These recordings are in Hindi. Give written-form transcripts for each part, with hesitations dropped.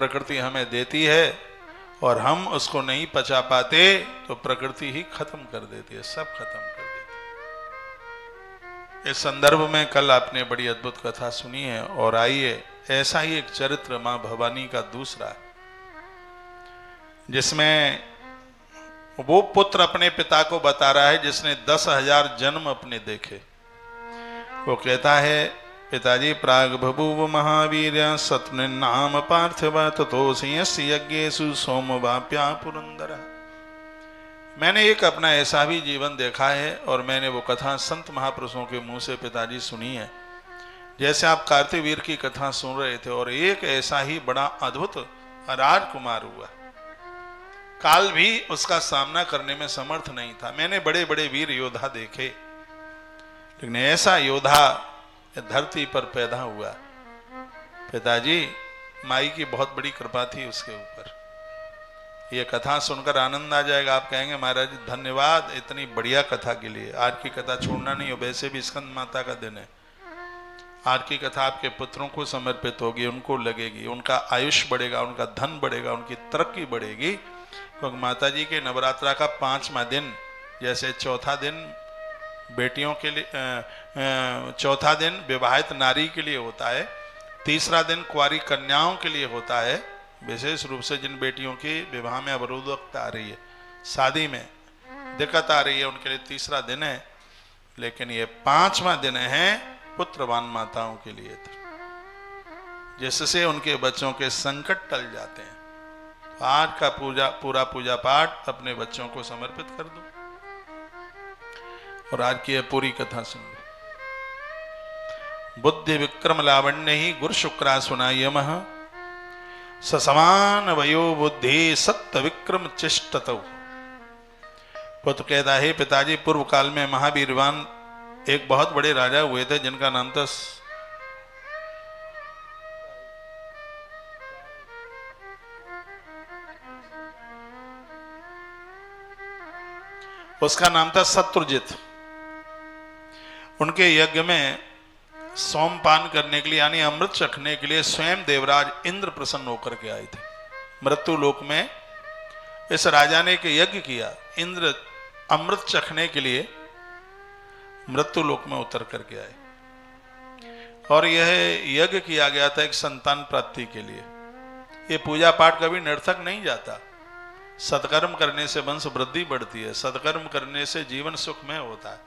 प्रकृति हमें देती है और हम उसको नहीं पचा पाते तो प्रकृति ही खत्म कर देती है, सब खत्म कर देती है। इस संदर्भ में कल आपने बड़ी अद्भुत कथा सुनी है, और आइए ऐसा ही एक चरित्र मां भवानी का दूसरा, जिसमें वो पुत्र अपने पिता को बता रहा है जिसने 10,000 जन्म अपने देखे। वो कहता है, पिताजी प्राग बभूव महावीर सत्नाम पार्थिव ततो सिंहस्य यज्ञेषु सोमवाप्या पुरंदर। मैंने एक अपना ऐसा भी जीवन देखा है, और मैंने वो कथा संत महापुरुषों के मुंह से पिताजी सुनी है। जैसे आप कार्तिवीर की कथा सुन रहे थे, और एक ऐसा ही बड़ा अद्भुत राजकुमार हुआ, काल भी उसका सामना करने में समर्थ नहीं था। मैंने बड़े बड़े वीर योद्धा देखे, लेकिन ऐसा योद्धा धरती पर पैदा हुआ। पिताजी माई की बहुत बड़ी कृपा थी उसके ऊपर। ये कथा सुनकर आनंद आ जाएगा, आप कहेंगे महाराज धन्यवाद इतनी बढ़िया कथा के लिए। आज की कथा छोड़ना नहीं हो, वैसे भी स्कंद माता का दिन है। आज की कथा आपके पुत्रों को समर्पित होगी, उनको लगेगी, उनका आयुष बढ़ेगा, उनका धन बढ़ेगा, उनकी तरक्की बढ़ेगी। क्योंकि माता जी के नवरात्रा का 5वां दिन, जैसे चौथा दिन बेटियों के लिए, चौथा दिन विवाहित नारी के लिए होता है, तीसरा दिन कुंवारी कन्याओं के लिए होता है, विशेष रूप से जिन बेटियों की विवाह में अवरोधकता आ रही है, शादी में दिक्कत आ रही है, उनके लिए तीसरा दिन है। लेकिन ये 5वां दिन है पुत्रवान माताओं के लिए, जिससे उनके बच्चों के संकट टल जाते हैं। आज का पूरा पूजा पाठ अपने बच्चों को समर्पित कर दो, और आज की पूरी कथा सुन लो। बुद्धि विक्रम लावण्य ही गुरु शुक्रा सुनायम समान वयो बुद्धि सत्य विक्रम चिष्टतौ। पुत्र कहता है, पिताजी पूर्व काल में महावीरवान एक बहुत बड़े राजा हुए थे, जिनका नाम था उसका नाम था शत्रुजित। उनके यज्ञ में सोमपान करने के लिए यानी अमृत चखने के लिए स्वयं देवराज इंद्र प्रसन्न होकर के आए थे। मृत्यु लोक में इस राजा ने एक यज्ञ किया, इंद्र अमृत चखने के लिए मृत्यु लोक में उतर करके आए, और यह यज्ञ किया गया था एक संतान प्राप्ति के लिए। ये पूजा पाठ कभी निरर्थक नहीं जाता। सत्कर्म करने से वंश वृद्धि बढ़ती है, सत्कर्म करने से जीवन सुखमय होता है।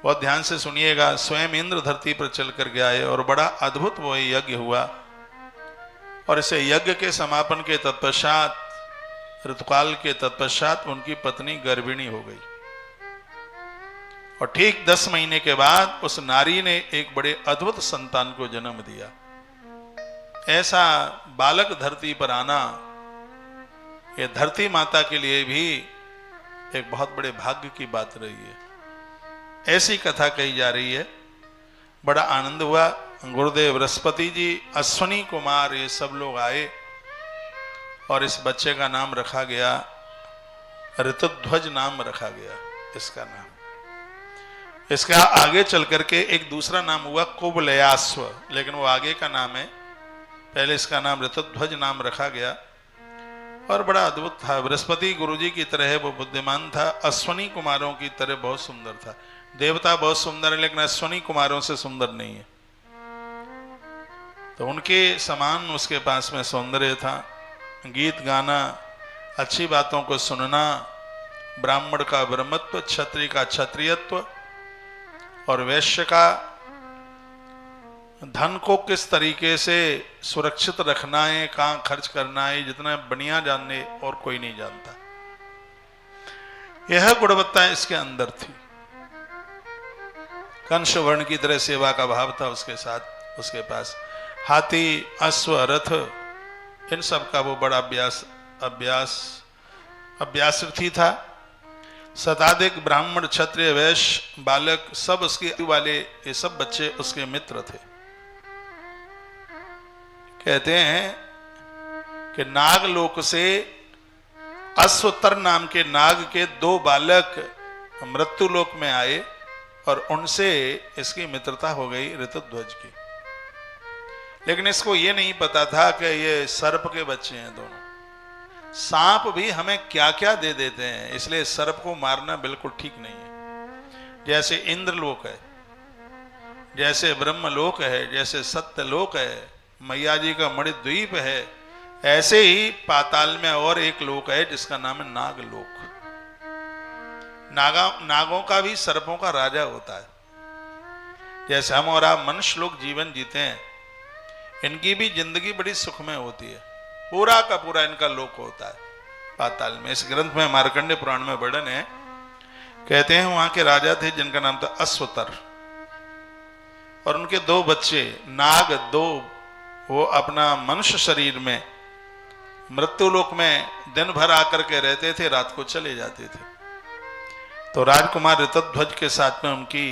बहुत ध्यान से सुनिएगा। स्वयं इंद्र धरती पर चल कर के आए, और बड़ा अद्भुत वो यज्ञ हुआ, और इसे यज्ञ के समापन के तत्पश्चात, ऋतुकाल के तत्पश्चात उनकी पत्नी गर्भिणी हो गई, और ठीक 10 महीने के बाद उस नारी ने एक बड़े अद्भुत संतान को जन्म दिया। ऐसा बालक धरती पर आना ये धरती माता के लिए भी एक बहुत बड़े भाग्य की बात रही है। ऐसी कथा कही जा रही है, बड़ा आनंद हुआ। गुरुदेव बृहस्पति जी, अश्वनी कुमार, ये सब लोग आए, और इस बच्चे का नाम रखा गया ऋतुध्वज, नाम रखा गया इसका नाम। इसका आगे चल करके एक दूसरा नाम हुआ कुबलयास्व, लेकिन वो आगे का नाम है, पहले इसका नाम ऋतुध्वज नाम रखा गया, और बड़ा अद्भुत था। बृहस्पति गुरुजी की तरह वो बुद्धिमान था, अश्वनी कुमारों की तरह बहुत सुंदर था। देवता बहुत सुंदर है, लेकिन अश्वनी कुमारों से सुंदर नहीं है, तो उनके समान उसके पास में सौंदर्य था। गीत गाना, अच्छी बातों को सुनना, ब्राह्मण का ब्रह्मत्व, क्षत्रिय का क्षत्रियत्व, और वैश्य का धन को किस तरीके से सुरक्षित रखना है, कहाँ खर्च करना है, जितना बढ़िया जानने और कोई नहीं जानता। यह गुणवत्ता इसके अंदर थी। कंस वर्ण की तरह सेवा का भाव था उसके साथ, उसके पास हाथी, अश्व, रथ, इन सब का वो बड़ा अभ्यासर्थी था। शताधिक ब्राह्मण, क्षत्रिय, वैश्य, बालक सब उसकी आयु वाले, ये सब बच्चे उसके मित्र थे। कहते हैं कि नागलोक से अश्वतर नाम के नाग के 2 बालक मृत्युलोक में आए, और उनसे इसकी मित्रता हो गई ऋतुध्वज की। लेकिन इसको ये नहीं पता था कि ये सर्प के बच्चे हैं दोनों। सांप भी हमें क्या क्या दे देते हैं, इसलिए सर्प को मारना बिल्कुल ठीक नहीं है। जैसे इंद्रलोक है, जैसे ब्रह्मलोक है, जैसे सत्यलोक है, मैया जी का मणिद्वीप है, ऐसे ही पाताल में और एक लोक है जिसका नाम है नागलोक। नागों का भी सर्पों का राजा होता है। जैसे हम और आप मनुष्य लोग जीवन जीते हैं, इनकी भी जिंदगी बड़ी सुखमय होती है, पूरा का पूरा इनका लोक होता है पाताल में। इस ग्रंथ में मार्कंडेय पुराण में वर्णन है, कहते हैं वहां के राजा थे जिनका नाम था अश्वतर, और उनके दो बच्चे नाग, दो, वो अपना मनुष्य शरीर में मृत्युलोक में दिन भर आकर के रहते थे, रात को चले जाते थे। तो राजकुमार ऋतध्वज के साथ में उनकी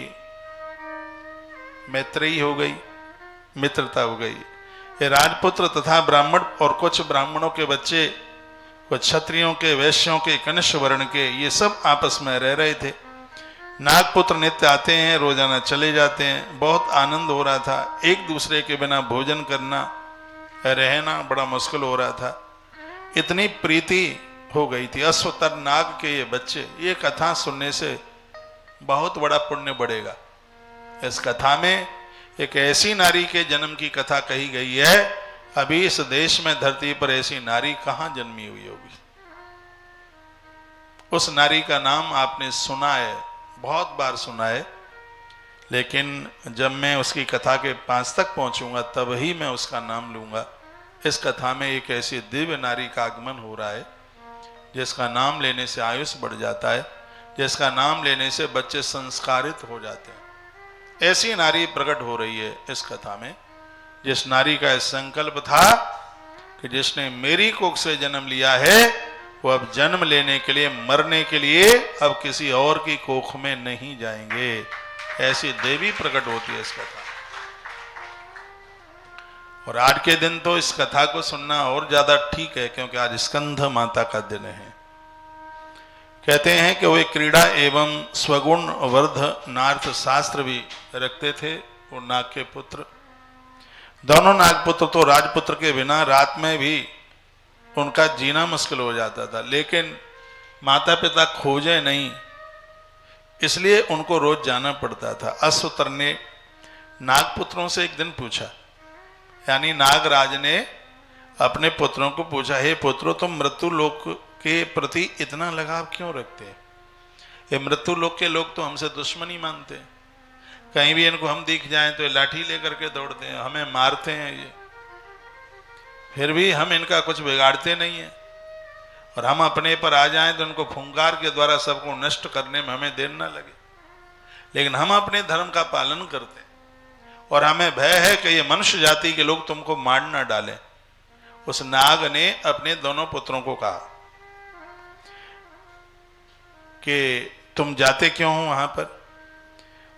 मैत्रेयी हो गई, मित्रता हो गई। ये राजपुत्र तथा ब्राह्मण और कुछ ब्राह्मणों के बच्चे, कुछ क्षत्रियों के, वैश्यों के, कनिष्ठ वर्ण के, ये सब आपस में रह रहे थे। नागपुत्र नित्य आते हैं, रोजाना चले जाते हैं। बहुत आनंद हो रहा था, एक दूसरे के बिना भोजन करना, रहना बड़ा मुश्किल हो रहा था। इतनी प्रीति हो गई थी। अश्वतर नाग के ये बच्चे, ये कथा सुनने से बहुत बड़ा पुण्य बढ़ेगा। इस कथा में एक ऐसी नारी के जन्म की कथा कही गई है, अभी इस देश में धरती पर ऐसी नारी कहां जन्मी हुई होगी। उस नारी का नाम आपने सुना है, बहुत बार सुना है, लेकिन जब मैं उसकी कथा के पास तक पहुंचूंगा तब ही मैं उसका नाम लूंगा। इस कथा में एक ऐसी दिव्य नारी का आगमन हो रहा है जिसका नाम लेने से आयुष बढ़ जाता है, जिसका नाम लेने से बच्चे संस्कारित हो जाते हैं। ऐसी नारी प्रकट हो रही है इस कथा में, जिस नारी का संकल्प था कि जिसने मेरी कोख से जन्म लिया है वो अब जन्म लेने के लिए, मरने के लिए अब किसी और की कोख में नहीं जाएंगे। ऐसी देवी प्रकट होती है इस कथा। और आज के दिन तो इस कथा को सुनना और ज्यादा ठीक है, क्योंकि आज स्कंध माता का दिन है। कहते हैं कि वे क्रीड़ा एवं स्वगुण वर्ध नार्थ शास्त्र भी रखते थे। वो नाग के पुत्र, दोनों नागपुत्र तो राजपुत्र के बिना रात में भी उनका जीना मुश्किल हो जाता था, लेकिन माता पिता खोजे नहीं, इसलिए उनको रोज जाना पड़ता था। अश्वतर ने नागपुत्रों से एक दिन पूछा, यानी नागराज ने अपने पुत्रों को पूछा, हे पुत्रों, तुम मृत्यु लोक के प्रति इतना लगाव क्यों रखते हैं? ये मृत्यु लोक के लोग तो हमसे दुश्मनी मानते हैं, कहीं भी इनको हम दिख जाएं तो ये लाठी लेकर के दौड़ते हैं, हमें मारते हैं ये, फिर भी हम इनका कुछ बिगाड़ते नहीं है, और हम अपने पर आ जाएं तो उनको फुंकार के द्वारा सबको नष्ट करने में हमें देर न लगे। लेकिन हम अपने धर्म का पालन करते हैं, और हमें भय है कि ये मनुष्य जाति के लोग तुमको मार न डालें। उस नाग ने अपने दोनों पुत्रों को कहा कि तुम जाते क्यों हो वहां पर?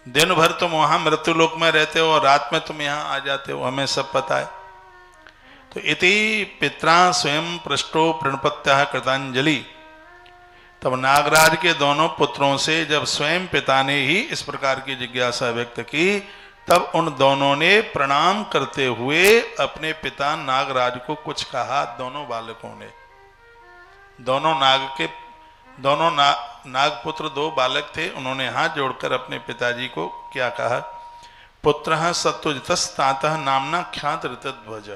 दिन भर तुम वहां मृत्युलोक में रहते हो और रात में तुम यहां आ जाते हो, हमें सब पता है। तो इति पित्रा स्वयं पृष्ठो प्रणपत्या कृतांजलि। तब नागराज के दोनों पुत्रों से जब स्वयं पिता ने ही इस प्रकार की जिज्ञासा व्यक्त की, तब उन दोनों ने प्रणाम करते हुए अपने पिता नागराज को कुछ कहा। दोनों बालकों ने, दोनों नागपुत्र दो बालक थे, उन्होंने हाथ जोड़कर अपने पिताजी को क्या कहा? पुत्रः सत्वजितस्तातः नामना ख्यात ऋतध्वज।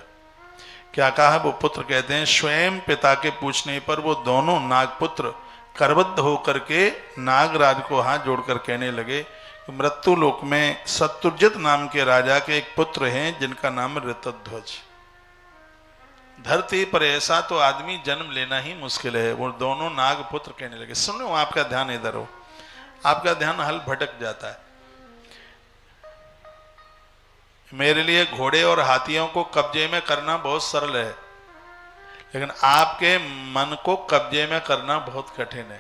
क्या कहा? वो पुत्र कहते हैं, स्वयं पिता के पूछने पर वो दोनों नागपुत्र करबद्ध होकर के नागराज को हाथ जोड़कर कहने लगे, मृत्यु लोक में सत्वजित नाम के राजा के एक पुत्र हैं जिनका नाम ऋतध्वज। धरती पर ऐसा तो आदमी जन्म लेना ही मुश्किल है। वो दोनों नागपुत्र कहने लगे। सुनो, आपका ध्यान इधर हो, आपका ध्यान हल भटक जाता है। मेरे लिए घोड़े और हाथियों को कब्जे में करना बहुत सरल है, लेकिन आपके मन को कब्जे में करना बहुत कठिन है।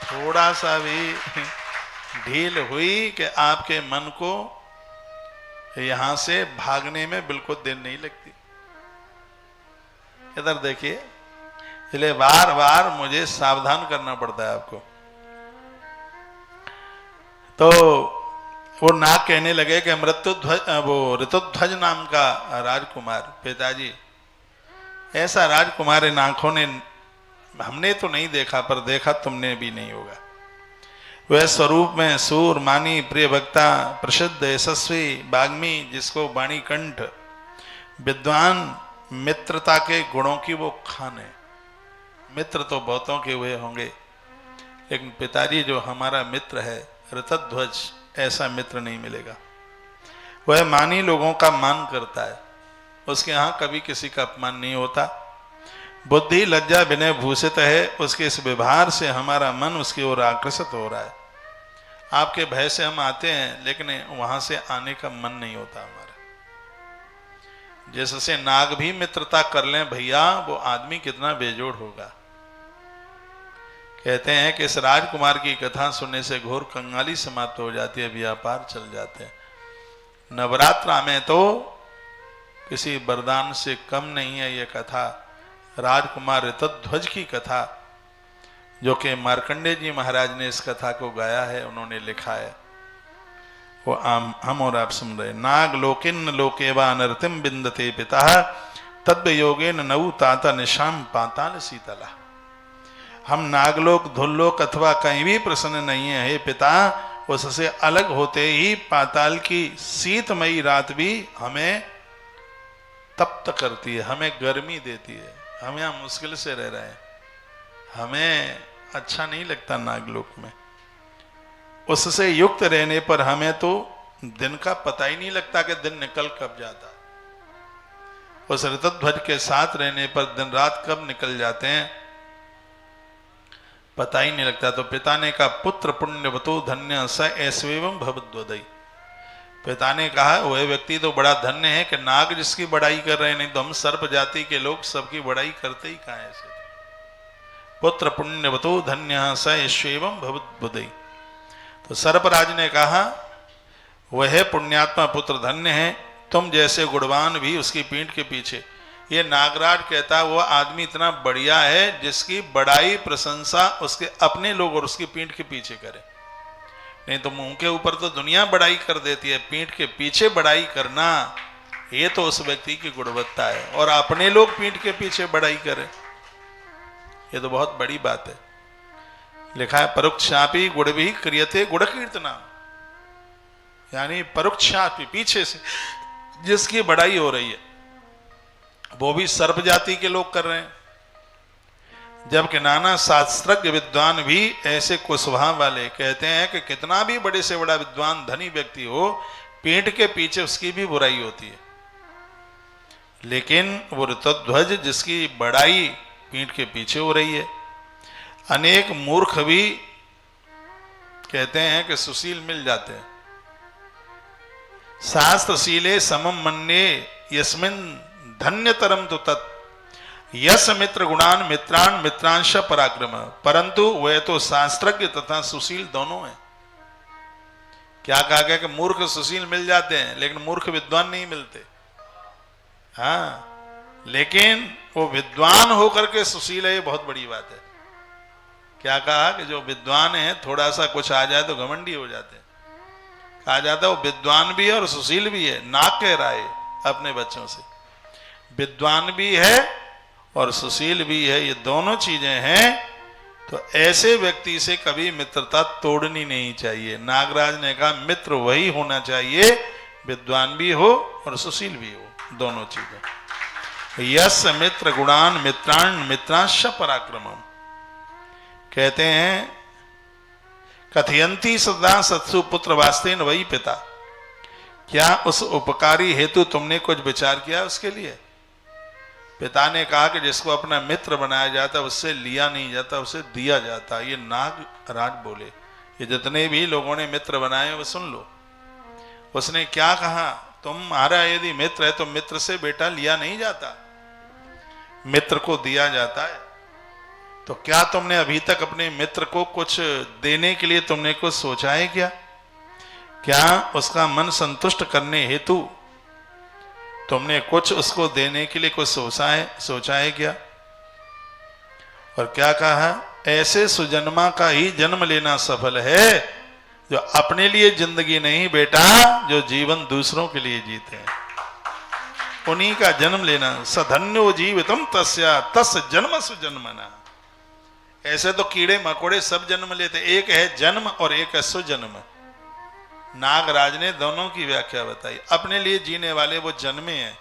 थोड़ा सा भी ढील हुई कि आपके मन को यहां से भागने में बिल्कुल देर नहीं लगती। इधर देखिए, इसलिए बार बार मुझे सावधान करना पड़ता है आपको। तो वो नाग कहने लगे कि मृत्युध्वज, वो ऋतुध्वज नाम का राजकुमार, पिताजी ऐसा राजकुमार इन आंखों ने हमने तो नहीं देखा, पर देखा तुमने भी नहीं होगा। वह स्वरूप में सूर, मानी, प्रिय भक्ता, प्रसिद्ध, यशस्वी, बाग्मी, जिसको वाणी कंठ, विद्वान, मित्रता के गुणों की वो खान है। मित्र तो बहुतों के हुए होंगे, लेकिन पिताजी जो हमारा मित्र है ऋतध्वज, ऐसा मित्र नहीं मिलेगा। वह मानी लोगों का मान करता है, उसके यहाँ कभी किसी का अपमान नहीं होता। बुद्धि, लज्जा, विनय भूषित है। उसके इस व्यवहार से हमारा मन उसकी ओर आकर्षित हो रहा है। आपके भय से हम आते हैं, लेकिन वहां से आने का मन नहीं होता हमारा। जिससे नाग भी मित्रता कर लें भैया, वो आदमी कितना बेजोड़ होगा। कहते हैं कि इस राजकुमार की कथा सुनने से घोर कंगाली समाप्त हो जाती है, व्यापार चल जाते हैं। नवरात्रा में तो किसी वरदान से कम नहीं है ये कथा, राजकुमार ऋतध्वज की कथा, जो कि मार्कंडेय जी महाराज ने इस कथा को गाया है, उन्होंने लिखा है, वो हम और आप सुन रहे। नाग लोकिन लोकेवा नरतिम बिंदते पिता तद्व योगेन नऊ ताता निशाम पाताल शीतला। हम नागलोक, धुल्लोक अथवा कहीं भी प्रसन्न नहीं है हे पिता। उससे अलग होते ही पाताल की शीतमयी रात भी हमें तप्त करती है, हमें गर्मी देती है। हम यहाँ मुश्किल से रह रहे हैं, हमें अच्छा नहीं लगता नागलोक में। उससे युक्त रहने पर हमें तो दिन का पता ही नहीं लगता कि दिन निकल कब जाता। उस ऋतध्वज के साथ रहने पर दिन रात कब निकल जाते हैं पता ही नहीं लगता। तो पिता ने कहा पुत्र पुण्यवतो धन्य स ऐस्वेवं भवद्वदई। पिता ने कहा वह व्यक्ति तो बड़ा धन्य है कि नाग जिसकी बड़ाई कर रहे हैं, नहीं तो हम सर्प जाति के लोग सबकी बड़ाई करते ही कहाँ ऐसे। पुत्र पुण्यवतो धन्य स ऐस्वेवं भवद्वदई। तो सर्पराज ने कहा वह पुण्यात्मा पुत्र धन्य है, तुम जैसे गुणवान भी उसकी पीठ के पीछे। ये नागराज कहता वो आदमी इतना बढ़िया है जिसकी बड़ाई प्रशंसा उसके अपने लोग और उसकी पीठ के पीछे करे। नहीं तो मुंह के ऊपर तो दुनिया बड़ाई कर देती है, पीठ के पीछे बड़ाई करना ये तो उस व्यक्ति की गुणवत्ता है, और अपने लोग पीठ के पीछे बड़ाई करें ये तो बहुत बड़ी बात है। लिखा है परोक्षापि गुण भी क्रियते गुण कीर्तना, यानी परोक्षापि पीछे से जिसकी बड़ाई हो रही है वो भी सर्प जाति के लोग कर रहे हैं, जबकि नाना शास्त्रज्ञ विद्वान भी ऐसे कुस्वभाव वाले कहते हैं कि कितना भी बड़े से बड़ा विद्वान धनी व्यक्ति हो, पीठ के पीछे उसकी भी बुराई होती है। लेकिन वो ऋतध्वज जिसकी बड़ाई पीठ के पीछे हो रही है। अनेक मूर्ख भी कहते हैं कि सुशील मिल जाते हैं। शास्त्रशीले समम मन्ये यस्मिन धन्यतरम तो तत् यस मित्र गुणान मित्रान मित्रांश पराक्रम। परंतु वह तो शास्त्रज्ञ तथा सुशील दोनों है। क्या कहा गया कि मूर्ख सुशील मिल जाते हैं लेकिन मूर्ख विद्वान नहीं मिलते। हाँ, लेकिन वो विद्वान होकर के सुशील है, ये बहुत बड़ी बात है। क्या कहा कि जो विद्वान है थोड़ा सा कुछ आ जाए तो घमंडी हो जाते हैं। कहा जाता है वो विद्वान भी है और सुशील भी है। नाक कह रहा है अपने बच्चों से, विद्वान भी है और सुशील भी है, ये दोनों चीजें हैं। तो ऐसे व्यक्ति से कभी मित्रता तोड़नी नहीं चाहिए। नागराज ने कहा मित्र वही होना चाहिए, विद्वान भी हो और सुशील भी हो, दोनों चीजें। यस मित्र गुणान मित्रान मित्रांश पराक्रमम। कहते हैं कथयंती सदा सत्सु पुत्र वास्तेन वही पिता। क्या उस उपकारी हेतु तुमने कुछ विचार किया उसके लिए? पिता ने कहा कि जिसको अपना मित्र बनाया जाता उससे लिया नहीं जाता, उसे दिया जाता। ये नाग राज बोले। ये जितने भी लोगों ने मित्र बनाए वो सुन लो। उसने क्या कहा, तुम्हारा यदि मित्र है तो मित्र से बेटा लिया नहीं जाता, मित्र को दिया जाता है। तो क्या तुमने अभी तक अपने मित्र को कुछ देने के लिए तुमने कुछ सोचा है क्या? क्या उसका मन संतुष्ट करने हेतु तुमने कुछ उसको देने के लिए कुछ सोचा है क्या? और क्या कहा, ऐसे सुजन्मा का ही जन्म लेना सफल है जो अपने लिए जिंदगी नहीं बेटा, जो जीवन दूसरों के लिए जीते हैं, उन्हीं का जन्म लेना। सधन्यो जीवितम तस्या तस् जन्म सुजन्मना। ऐसे तो कीड़े मकोड़े सब जन्म लेते, एक है जन्म और एक है सुजन्म। नागराज ने दोनों की व्याख्या बताई। अपने लिए जीने वाले वो जन्मे हैं,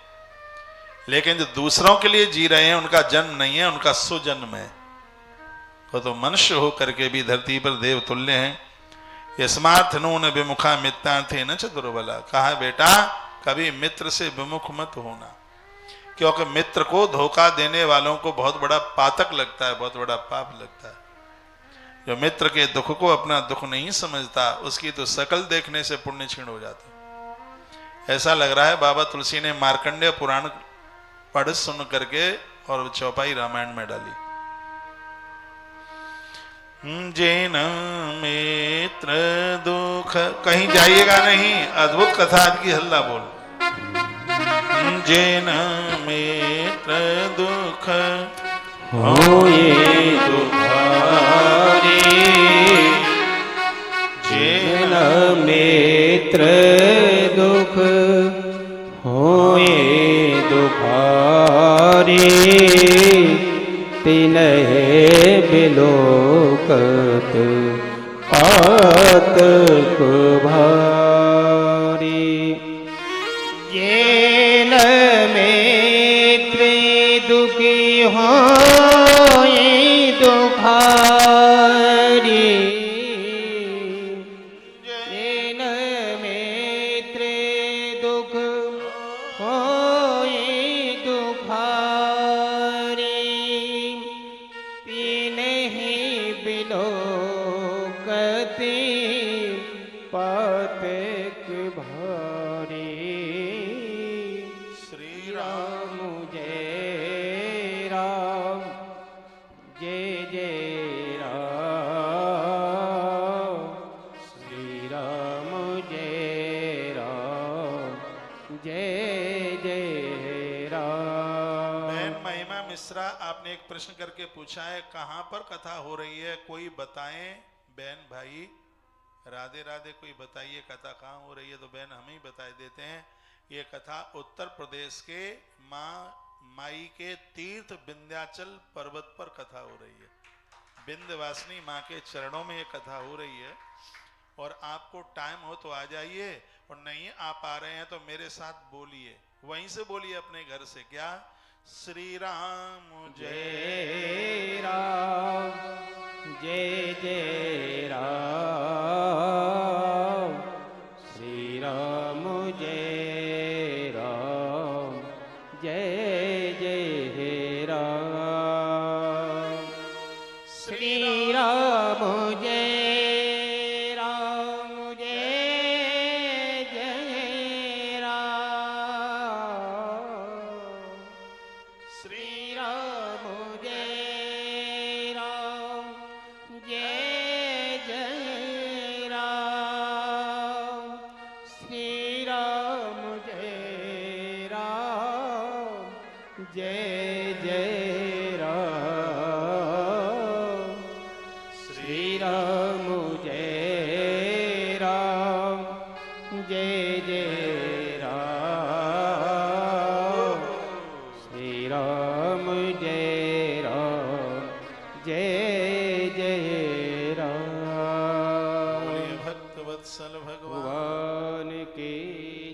लेकिन जो दूसरों के लिए जी रहे हैं उनका जन्म नहीं है, उनका सुजन्म है। वो तो मनुष्य होकर के भी धरती पर देव तुल्य हैं। यस्मात् नून विमुखा मित्रार्थे न च दुर्बला। कहा बेटा कभी मित्र से विमुख मत होना, क्योंकि मित्र को धोखा देने वालों को बहुत बड़ा पातक लगता है, बहुत बड़ा पाप लगता है। जो मित्र के दुख को अपना दुख नहीं समझता, उसकी तो शकल देखने से पुण्य क्षीण हो जाता। ऐसा लग रहा है बाबा तुलसी ने मार्कंडेय पुराण पढ़ सुन करके और चौपाई रामायण में डाली। जैन मित्र दुख, कहीं जाइएगा नहीं, अद्भुत कथा आज की, हल्ला बोल। जैन मित्र दुख होए दुखारी, जैन मित्र दुख होए दुखारी, तिन्हे बिलोकत पातक भारी। जैन मित्र दुखी होए दुखारी, जैन मित्र दुख होए दुखारी, तिन्हि बिलोकति पातक भारी। श्री राम जय राम, जय जय राम, श्री राम जय राम, जय जय राम। बहन महिमा मिश्रा, आपने एक प्रश्न करके पूछा है कहाँ पर कथा हो रही है, कोई बताएं बहन भाई। राधे राधे, कोई बताइए कथा कहाँ हो रही है। तो बहन हम ही बता देते हैं। ये कथा उत्तर प्रदेश के माई के तीर्थ विंध्याचल पर्वत पर कथा हो रही है। विंध्यवासिनी माँ के चरणों में ये कथा हो रही है। और आपको टाइम हो तो आ जाइए, और नहीं आ पा रहे हैं तो मेरे साथ बोलिए, वहीं से बोलिए अपने घर से। क्या? श्री राम जय राम, जय जय राम, श्री राम जय राम, जय जय राम, श्री राम जय राम, जय जय राम, श्री राम जय राम, जय जय राम, श्री राम जय राम, जय जय राम, श्री राम जय राम, जय जय राम, श्री राम जय राम, जय जय राम। बोलिए भक्त वत्सल भगवान भगवान की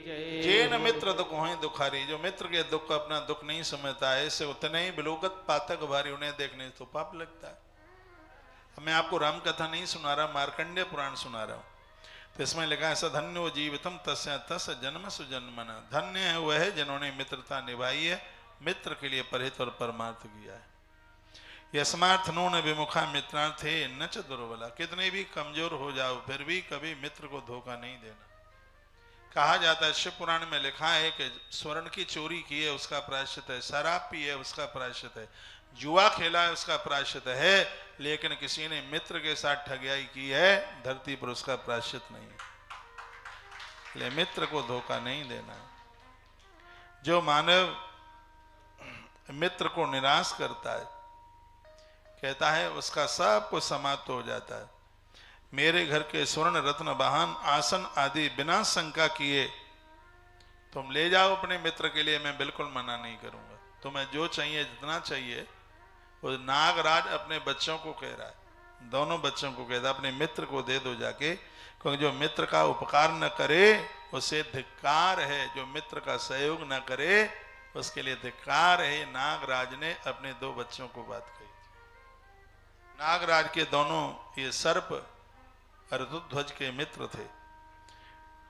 जय। जैन मित्र दुख होए दुखारी। जो मित्र के दुख को अपना दुख नहीं समझता है, इससे उतने ही बिलोकत पातक भारी, उन्हें देखने तो पाप लगता है। मैं आपको राम कथा नहीं सुना रहा, मार्कंडेय पुराण सुना रहा हूं। तो इसमें लिखा है सधन्यो जीवितम तस्य तस् जन्म सुजन्मना। धन्य है वह है जिन्होंने मित्रता निभाई है, मित्र के लिए परहित और परमार्थ किया है। यस्मात् नून विमुखा मित्रार्थे न च दुर्बला। कितने भी कमजोर हो जाओ फिर भी कभी मित्र को धोखा नहीं देना। कहा जाता है, शिव पुराण में लिखा है कि स्वर्ण की चोरी की है उसका प्रायश्चित है, शराब पी है उसका प्रायश्चित है, जुआ खेला है उसका प्रायश्चित है, लेकिन किसी ने मित्र के साथ ठगियाई की है, धरती पर उसका प्रायश्चित नहीं है। इसलिए मित्र को धोखा नहीं देना। जो मानव मित्र को निराश करता है, कहता है उसका सब कुछ समाप्त हो जाता है। मेरे घर के स्वर्ण रत्न वाहन आसन आदि बिना शंका किए तुम ले जाओ अपने मित्र के लिए, मैं बिल्कुल मना नहीं करूंगा। तुम्हें जो चाहिए, जितना चाहिए, वो नागराज अपने बच्चों को कह रहा है, दोनों बच्चों को कहता है अपने मित्र को दे दो जाके, क्योंकि जो मित्र का उपकार न करे उसे धिक्कार है, जो मित्र का सहयोग न करे उसके लिए धिक्कार है। नागराज ने अपने दो बच्चों को बात कही थी। नागराज के दोनों ये सर्प अर्धध्वज के मित्र थे,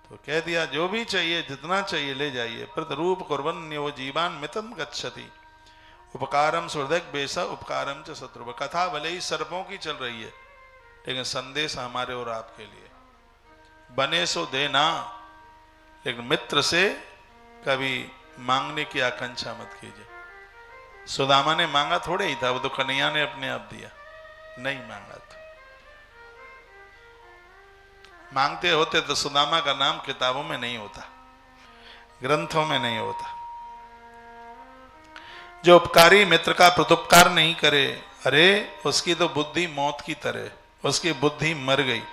तो कह दिया जो भी चाहिए, जितना चाहिए ले जाइए। प्रतिरूप कुर्वन्यो जीवान मितम गच्छति उपकारम सुहृदक बेसा उपकारम च शत्रु। कथा भले ही सर्पों की चल रही है, लेकिन संदेश हमारे और आपके लिए, बने सो देना, लेकिन मित्र से कभी मांगने की आकांक्षा मत कीजिए। सुदामा ने मांगा थोड़े ही था, वो तो कन्हैया ने अपने आप दिया, नहीं मांगा था। मांगते होते तो सुदामा का नाम किताबों में नहीं होता, ग्रंथों में नहीं होता। जो उपकारी मित्र का प्रत्युपकार नहीं करे, अरे उसकी तो बुद्धि मौत की तरह, उसकी बुद्धि मर गई।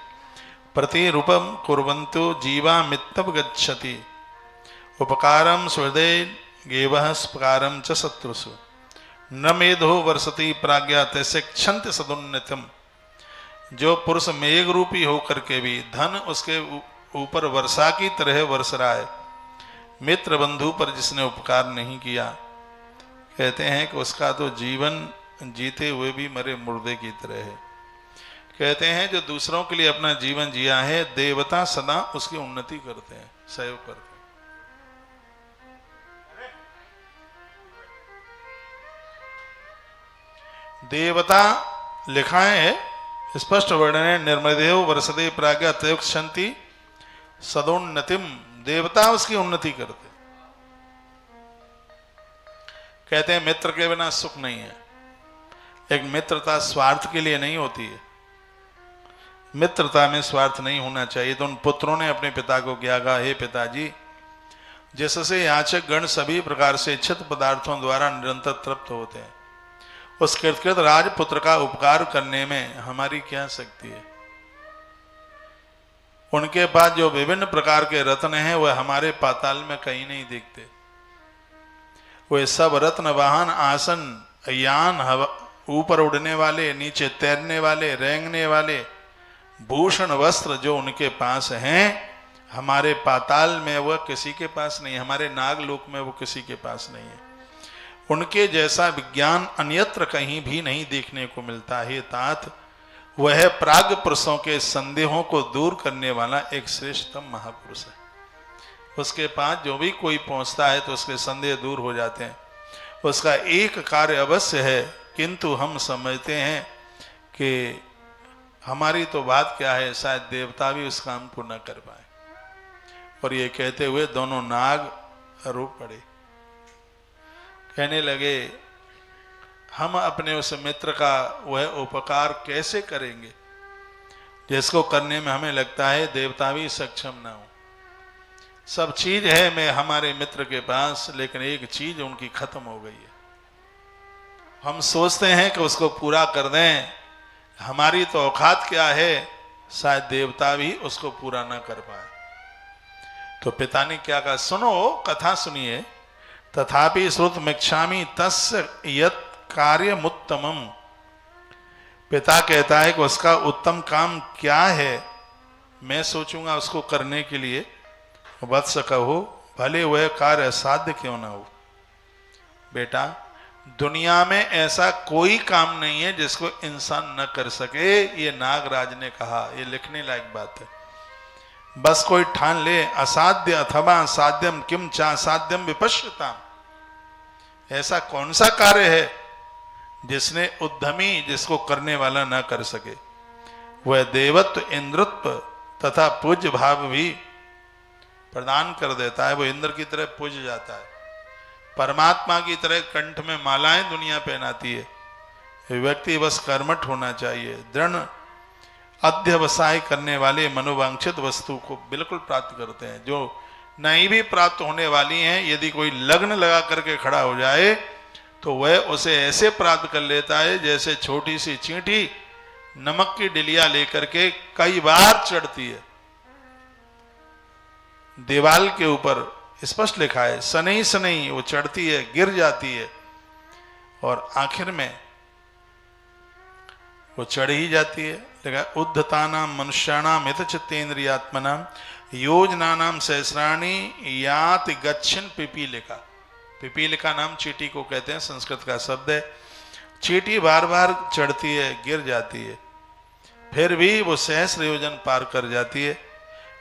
प्रतिरूपम कुर्वन्तु जीवा मित्तव गच्छति उपकारम सुहृदे गेवः स्पकारम च शत्रुषु न मेधो वर्षति प्राज्ञा तैसे क्षंत सदुन्नतम। जो पुरुष मेघ रूपी होकर के भी धन उसके ऊपर वर्षा की तरह वर्ष रहा है, मित्र बंधु पर जिसने उपकार नहीं किया, कहते हैं कि उसका तो जीवन जीते हुए भी मरे मुर्दे की तरह है। कहते हैं जो दूसरों के लिए अपना जीवन जिया है, देवता सदा उसकी उन्नति करते हैं, सहयोग करते हैं। देवता लिखा है, स्पष्ट वर्णन है, निर्मदेव वर्षदे प्राज्ञा तयोक्षंति सदोन्नतिम। देवता उसकी उन्नति करते। कहते हैं मित्र के बिना सुख नहीं है। एक मित्रता स्वार्थ के लिए नहीं होती है, मित्रता में स्वार्थ नहीं होना चाहिए। तो उन पुत्रों ने अपने पिता को क्या कहा, हे पिताजी, जिससे याचक गण सभी प्रकार से इच्छित पदार्थों द्वारा निरंतर तृप्त होते हैं, उस कृतकृत राजपुत्र का उपकार करने में हमारी क्या शक्ति है। उनके पास जो विभिन्न प्रकार के रत्न हैं वह हमारे पाताल में कहीं नहीं दिखते। वे सब रत्न वाहन आसन यान ऊपर उड़ने वाले, नीचे तैरने वाले, रेंगने वाले भूषण वस्त्र जो उनके पास हैं, हमारे पाताल में वह किसी के पास नहीं, हमारे नागलोक में वो किसी के पास नहीं है। उनके जैसा विज्ञान अन्यत्र कहीं भी नहीं देखने को मिलता है। तात वह प्राग पुरुषों के संदेहों को दूर करने वाला एक श्रेष्ठतम महापुरुष है। उसके पास जो भी कोई पहुंचता है तो उसके संदेह दूर हो जाते हैं। उसका एक कार्य अवश्य है, किंतु हम समझते हैं कि हमारी तो बात क्या है, शायद देवता भी उस काम को न कर पाए। और ये कहते हुए दोनों नाग रो पड़े, कहने लगे हम अपने उस मित्र का वह उपकार कैसे करेंगे जिसको करने में हमें लगता है देवता भी सक्षम ना हो। सब चीज है मैं हमारे मित्र के पास, लेकिन एक चीज उनकी खत्म हो गई है। हम सोचते हैं कि उसको पूरा कर दें, हमारी तो औकात क्या है, शायद देवता भी उसको पूरा ना कर पाए। तो पिता ने क्या कहा, सुनो कथा सुनिए। तथापि श्रुतमिच्छामि तस्य यत् कार्यमुत्तमम्। पिता कहता है कि उसका उत्तम काम क्या है, मैं सोचूंगा उसको करने के लिए। वत्स कहो भले वह कार्य असाध्य क्यों ना हो। बेटा दुनिया में ऐसा कोई काम नहीं है जिसको इंसान न कर सके, ये नागराज ने कहा। ये लिखने लायक बात है। बस कोई ठान ले, असाध्य अथवा साध्यम किम चा साध्यम विपश्यता। ऐसा कौन सा कार्य है जिसने उद्यमी, जिसको करने वाला ना कर सके। वह देवत्व, इंद्रत्व तथा पूज्य भाव भी प्रदान कर देता है। वो इंद्र की तरह पूज जाता है, परमात्मा की तरह कंठ में मालाएं दुनिया पहनाती है। व्यक्ति बस कर्मठ होना चाहिए। दृढ़ अध्यवसाय करने वाले मनोवांछित वस्तु को बिल्कुल प्राप्त करते हैं। जो नहीं भी प्राप्त होने वाली हैं, यदि कोई लग्न लगा करके खड़ा हो जाए तो वह उसे ऐसे प्राप्त कर लेता है जैसे छोटी सी चींटी नमक की डिलिया लेकर के कई बार चढ़ती है। दीवाल के ऊपर स्पष्ट लिखा है, सनई सनई वो चढ़ती है, गिर जाती है और आखिर में वो चढ़ ही जाती है। लिखा उद्धतानाम मनुष्याणाम हित चित्तेन्द्रियात्मनाम योजनानाम सहस्राणी याति गच्छन पिपीलिका। पिपीलिका नाम चींटी को कहते हैं, संस्कृत का शब्द है। चींटी बार बार चढ़ती है, गिर जाती है, फिर भी वो सहस्र योजन पार कर जाती है।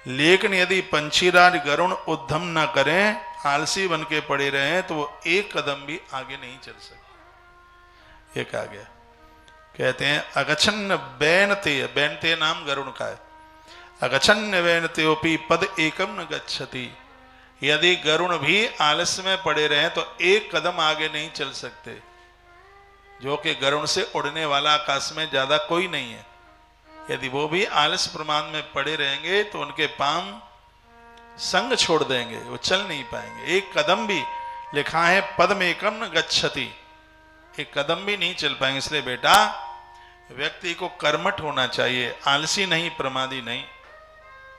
लेकिन यदि पंछीराज गरुण उद्यम न करें, आलसी बन के पड़े रहे, तो वो एक कदम भी आगे नहीं चल सकते। एक आ गया, कहते हैं अगछन्न बैनते, बैनते नाम गरुण का है। अगछन्न बैनतेओपि पद एकम न गच्छति। यदि गरुण भी आलस्य में पड़े रहे तो एक कदम आगे नहीं चल सकते, जो कि गरुण से उड़ने वाला आकाश में ज्यादा कोई नहीं है। यदि वो भी आलस्य प्रमाण में पड़े रहेंगे तो उनके पांव संग छोड़ देंगे, वो चल नहीं पाएंगे। एक कदम भी, लिखा है पदमेकम न गच्छति, एक कदम भी नहीं चल पाएंगे। इसलिए बेटा व्यक्ति को कर्मठ होना चाहिए, आलसी नहीं, प्रमादी नहीं।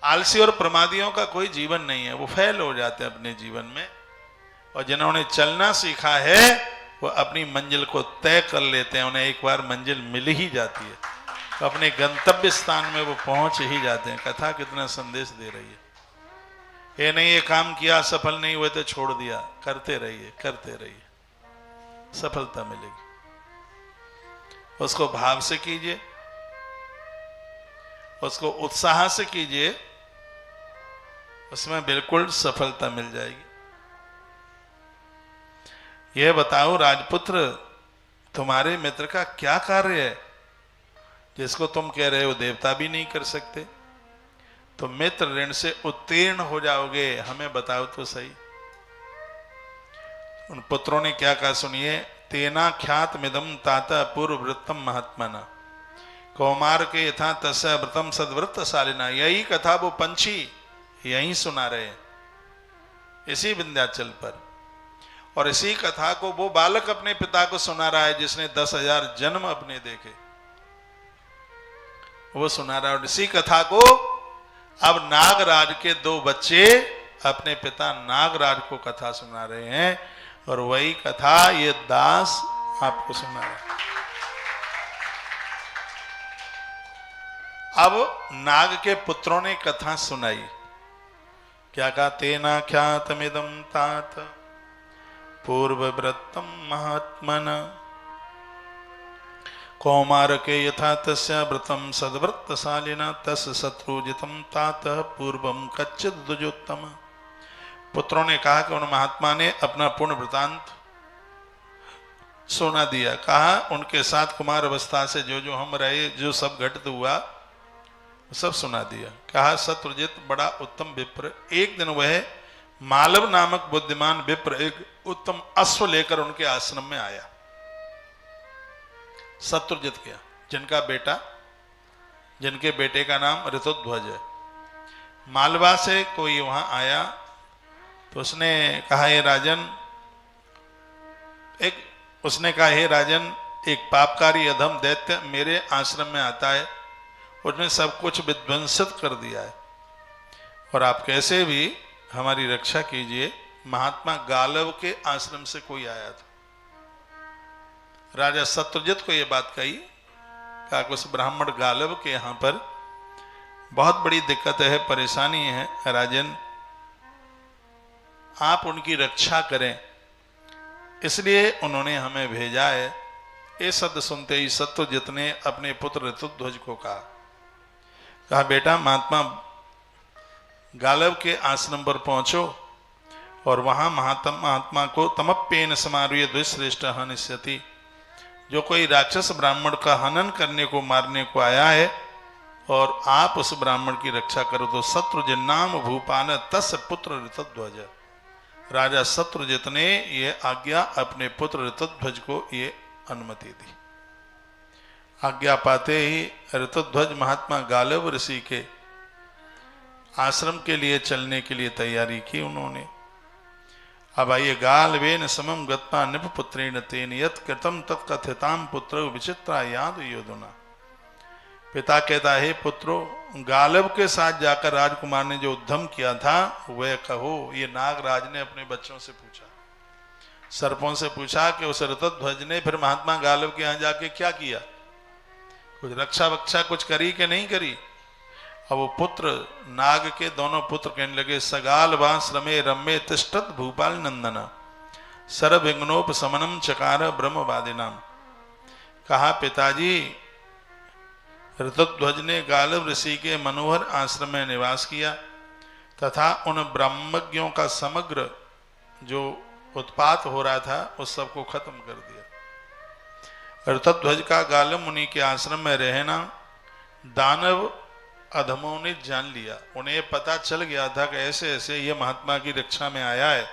आलसी और प्रमादियों का कोई जीवन नहीं है, वो फेल हो जाते हैं अपने जीवन में। और जिन्होंने चलना सीखा है वो अपनी मंजिल को तय कर लेते हैं, उन्हें एक बार मंजिल मिल ही जाती है, तो अपने गंतव्य स्थान में वो पहुंच ही जाते हैं। कथा कितना संदेश दे रही है। ये नहीं ये काम किया, सफल नहीं हुए तो छोड़ दिया, करते रहिए, करते रहिए, सफलता मिलेगी। उसको भाव से कीजिए, उसको उत्साह से कीजिए, उसमें बिल्कुल सफलता मिल जाएगी। यह बताओ राजपुत्र, तुम्हारे मित्र का क्या कार्य है जिसको तुम कह रहे हो देवता भी नहीं कर सकते? तो मित्र ऋण से उत्तीर्ण हो जाओगे, हमें बताओ तो सही। उन पुत्रों ने क्या कहा सुनिए। तेना ख्यात मिदम ताता पूर्व वृत्तम महात्मना कौमार के यथा तस्य व्रतम सद्व्रत शालिना। यही कथा वो पंछी यहीं सुना रहे हैं, इसी विंध्याचल पर। और इसी कथा को वो बालक अपने पिता को सुना रहा है जिसने 10,000 जन्म अपने देखे, वो सुना रहा है। और इसी कथा को अब नागराज के 2 बच्चे अपने पिता नागराज को कथा सुना रहे हैं, और वही कथा ये दास आपको सुना रहा है। अब नाग के पुत्रों ने कथा सुनाई, क्या कहा? तेना ख्यातमिदं तात पूर्व व्रतम महात्मना कौमार के यथा तस्य व्रतम सद्व्रतशालिना तस् शत्रुजितम तात पूर्वम कच्चित दुजोत्तम। पुत्रों ने कहा कि उन महात्मा ने अपना पूर्ण वृतांत सुना दिया। कहा उनके साथ कुमार अवस्था से जो जो हम रहे, जो सब घटित हुआ, सब सुना दिया। कहा शत्रुजित बड़ा उत्तम विप्र, एक दिन वह मालव नामक बुद्धिमान विप्र एक उत्तम अश्व लेकर उनके आश्रम में आया। शत्रुजित क्या, जिनके बेटे का नाम ऋतुध्वज है। मालवा से कोई वहां आया तो उसने कहा हे राजन, एक पापकारी अधम दैत्य मेरे आश्रम में आता है, उसने सब कुछ विध्वंसित कर दिया है, और आप कैसे भी हमारी रक्षा कीजिए। महात्मा गालव के आश्रम से कोई आया था। राजा शत्रुजित को यह बात कही, कहा उस ब्राह्मण गालव के यहां पर बहुत बड़ी दिक्कत है, परेशानी है, राजन आप उनकी रक्षा करें, इसलिए उन्होंने हमें भेजा है। ये शब्द सुनते ही शत्रुजित ने अपने पुत्र ऋतुध्वज को कहा बेटा महात्मा गालव के आश्रम पर पहुंचो और वहां महात्मा को तमप्येन समारूय द्विश्रेष्ठ हनिष्यति, जो कोई राक्षस ब्राह्मण का हनन करने को, मारने को आया है, और आप उस ब्राह्मण की रक्षा करो। तो शत्रुजित नाम भूपान तस् पुत्र ऋतुध्वज, राजा शत्रुजित ने यह आज्ञा अपने पुत्र ऋतुध्वज को ये अनुमति दी। आज्ञा पाते ही ऋतुध्वज महात्मा गालव ऋषि के आश्रम के लिए चलने के लिए तैयारी की उन्होंने। अब आइए, गालवेन समम गत्वा निपपुत्रेण तेन यत् कृतं तत्कथितां पुत्र विचित्रा याद योधुना। पिता कहता है पुत्रो, गालब के साथ जाकर राजकुमार ने जो उद्यम किया था वह कहो। ये नागराज ने अपने बच्चों से पूछा, सर्पों से पूछा कि उस रतध्वज ने फिर महात्मा गालब के यहां जाके क्या किया, कुछ रक्षा वक्षा कुछ करी कि नहीं करी। अब वो पुत्र, नाग के दोनों पुत्र कहने लगे, सगाल वाश्रमे रम्ये तिष्ठत भूपाल नंदना सर्वविघ्नोप समनम चकार ब्रह्मवादिनाम। कहा पिताजी, ऋतध्वज ने गालब ऋषि के मनोहर आश्रम में निवास किया तथा उन ब्रह्मज्ञों का समग्र जो उत्पात हो रहा था उस सबको खत्म कर दिया। ऋतध्वज का गालब मुनि के आश्रम में रहना दानव अधमों ने जान लिया। उन्हें पता चल गया था कि ऐसे ऐसे ये महात्मा की रक्षा में आया है।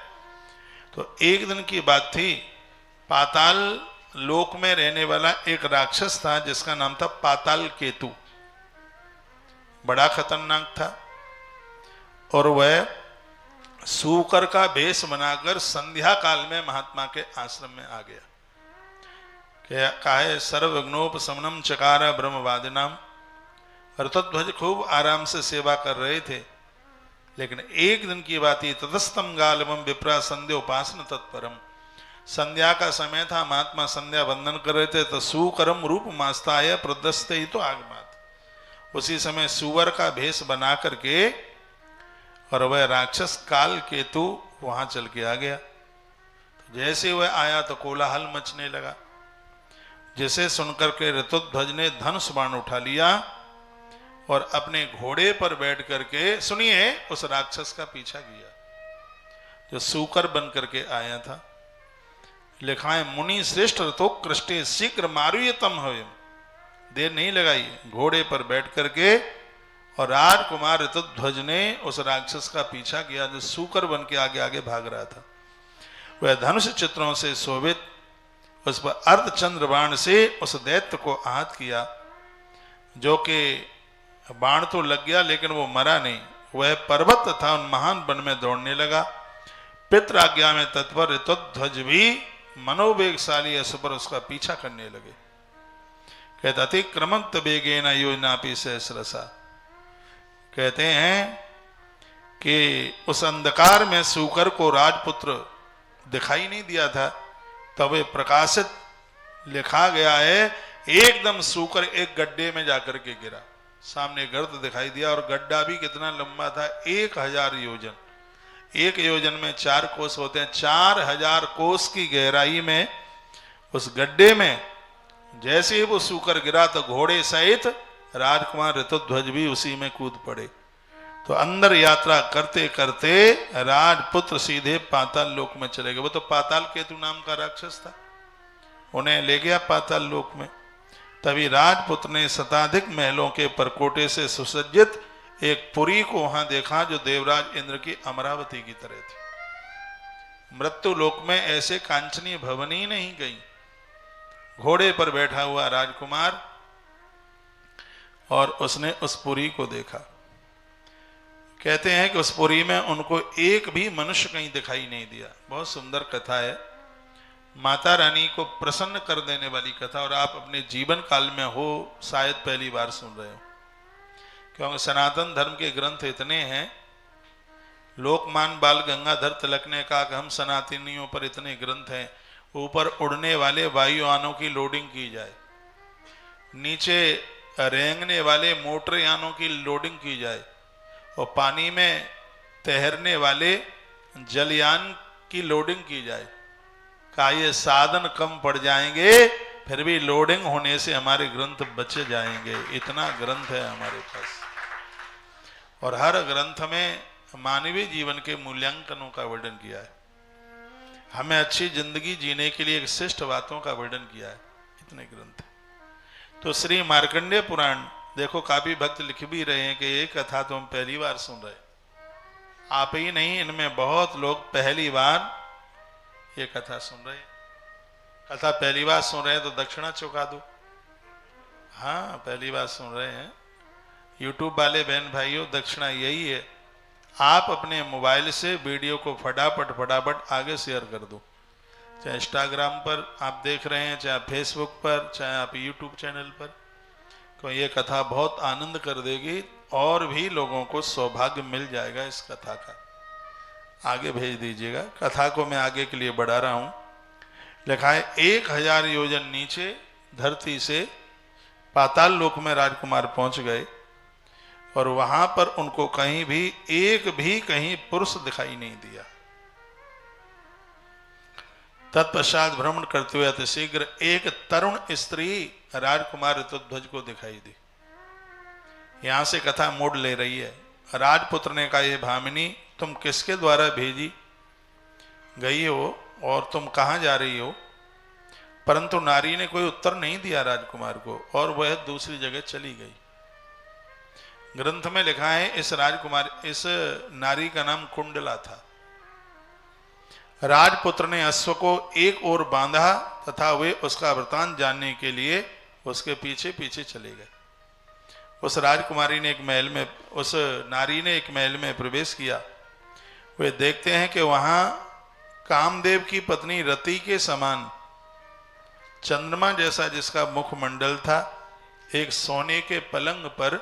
तो एक दिन की बात थी, पाताल लोक में रहने वाला एक राक्षस था जिसका नाम था पाताल केतु। बड़ा खतरनाक था और वह सूकर का भेष बनाकर संध्या काल में महात्मा के आश्रम में आ गया। क्या कहा, सर्वविघ्नोप समनम चकार ब्रह्मवादिनाम। ऋतध्वज खूब आराम से सेवा कर रहे थे, लेकिन एक दिन की बात ही, ततस्तम गालवम विप्रा संध्या उपासना तत्परम। संध्या का समय था, महात्मा संध्या वंदन कर रहे थे, तो सुकरम रूप मास्ताय प्रदस्ते ही तो आगमात। उसी समय सुवर का भेष बना करके और वह राक्षस काल केतु वहां चल के आ गया। तो जैसे वह आया तो कोलाहल मचने लगा, जिसे सुनकर के ऋतध्वज ने धनुष बाण उठा लिया और अपने घोड़े पर बैठ करके, सुनिए, उस राक्षस का पीछा किया जो सूकर बन करके आया था। लिखा है, मुनि श्रेष्ठ तो कृष्टे शीघ्र मारुयतम हो। देर नहीं लगाई, घोड़े पर बैठ करके और राजकुमार ऋतध्वज ने उस राक्षस का पीछा किया जो सूकर बन के आगे आगे भाग रहा था। वह धनुष चित्रों से शोभित उस पर अर्धचंद्र बाण से उस दैत्य को आहत किया, जो कि बाण तो लग गया लेकिन वो मरा नहीं। वह पर्वत तथा उन महान वन में दौड़ने लगा। पितृ आज्ञा में तत्पर ऋतध्वज भी मनोवेगशाली असुर पर उसका पीछा करने लगे। कहते अतिक्रमंत वेगेन योजनापि सहस्रसा। कहते हैं कि उस अंधकार में सूकर को राजपुत्र दिखाई नहीं दिया था, तब वे प्रकाशित लिखा गया है, एकदम सूकर एक गड्ढे में जाकर के गिरा। सामने गर्त दिखाई दिया और गड्ढा भी कितना लंबा था, 1000 योजन। एक योजन में 4 कोस होते हैं, 4000 कोस की गहराई में उस गड्ढे में जैसे ही वो सूकर गिरा तो घोड़े सहित राजकुमार ऋतध्वज भी उसी में कूद पड़े। तो अंदर यात्रा करते करते राजपुत्र सीधे पाताल लोक में चले गए। वो तो पाताल केतु नाम का राक्षस था, उन्हें ले गया पाताल लोक में। तभी राजपुत्र ने शताधिक महलों के परकोटे से सुसज्जित एक पुरी को वहां देखा जो देवराज इंद्र की अमरावती की तरह थी। मृत्यु लोक में ऐसे कांचनी भवन ही नहीं गई। घोड़े पर बैठा हुआ राजकुमार और उसने उस पुरी को देखा। कहते हैं कि उस पुरी में उनको एक भी मनुष्य कहीं दिखाई नहीं दिया। बहुत सुंदर कथा है, माता रानी को प्रसन्न कर देने वाली कथा, और आप अपने जीवन काल में हो शायद पहली बार सुन रहे हो, क्योंकि सनातन धर्म के ग्रंथ इतने हैं। लोकमान बाल गंगाधर तिलक ने कहा कि हम सनातनियों पर इतने ग्रंथ हैं, ऊपर उड़ने वाले वायुयानों की लोडिंग की जाए, नीचे रेंगने वाले मोटर यानों की लोडिंग की जाए, और पानी में तैरने वाले जलयान की लोडिंग की जाए। कहा ये साधन कम पड़ जाएंगे, फिर भी लोडिंग होने से हमारे ग्रंथ बचे जाएंगे। इतना ग्रंथ है हमारे पास, और हर ग्रंथ में मानवीय जीवन के मूल्यांकनों का वर्णन किया है। हमें अच्छी जिंदगी जीने के लिए एक श्रेष्ठ बातों का वर्णन किया है, इतने ग्रंथ है। तो श्री मार्कंडेय पुराण देखो, काफी भक्त लिख भी रहे हैं कि ये कथा तो हम पहली बार सुन रहे। आप ही नहीं, इनमें बहुत लोग पहली बार ये कथा सुन रहे हैं। कथा पहली बार सुन रहे हैं तो दक्षिणा चुका दो। हाँ, पहली बार सुन रहे हैं। यूट्यूब वाले बहन भाइयों, दक्षिणा यही है, आप अपने मोबाइल से वीडियो को फटाफट आगे शेयर कर दो। चाहे इंस्टाग्राम पर आप देख रहे हैं, चाहे फेसबुक पर, चाहे आप यूट्यूब चैनल पर, तो ये कथा बहुत आनंद कर देगी और भी लोगों को सौभाग्य मिल जाएगा इस कथा का। आगे भेज दीजिएगा। कथा को मैं आगे के लिए बढ़ा रहा हूं। लिखा है 1000 योजन नीचे धरती से पाताल लोक में राजकुमार पहुंच गए और वहां पर उनको कहीं भी एक भी कहीं पुरुष दिखाई नहीं दिया। तत्पश्चात भ्रमण करते हुए अतिशीघ्र एक तरुण स्त्री राजकुमार ऋतुध्वज को दिखाई दी। यहां से कथा मोड़ ले रही है। राजपुत्र ने कहा, ये भामिनी तुम किसके द्वारा भेजी गई हो और तुम कहां जा रही हो? परंतु नारी ने कोई उत्तर नहीं दिया राजकुमार को और वह दूसरी जगह चली गई। ग्रंथ में लिखा है इस नारी का नाम कुंडला था। राजपुत्र ने अश्व को एक ओर बांधा तथा वे उसका वृतांत जानने के लिए उसके पीछे पीछे चले गए। उस नारी ने एक महल में प्रवेश किया। वे देखते हैं कि वहां कामदेव की पत्नी रति के समान चंद्रमा जैसा जिसका मुखमंडल था, एक सोने के पलंग पर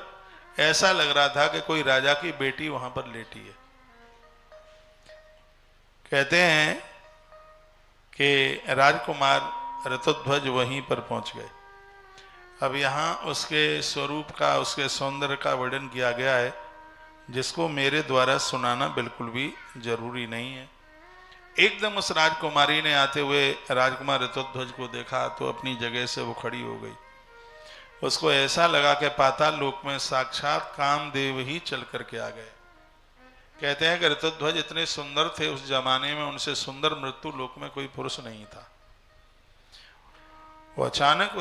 ऐसा लग रहा था कि कोई राजा की बेटी वहां पर लेटी है। कहते हैं कि राजकुमार ऋतुध्वज वहीं पर पहुंच गए। अब यहाँ उसके स्वरूप का, उसके सौंदर्य का वर्णन किया गया है, जिसको मेरे द्वारा सुनाना बिल्कुल भी जरूरी नहीं है। एकदम उस राजकुमारी ने आते हुए राजकुमार ऋतुध्वज को देखा तो अपनी जगह से वो खड़ी हो गई। उसको ऐसा लगा कि पाताल लोक में साक्षात कामदेव ही चल करके आ गए। कहते हैं कि ऋतुध्वज इतने सुंदर थे उस जमाने में, उनसे सुंदर मृत्यु लोक में कोई पुरुष नहीं था। वो अचानक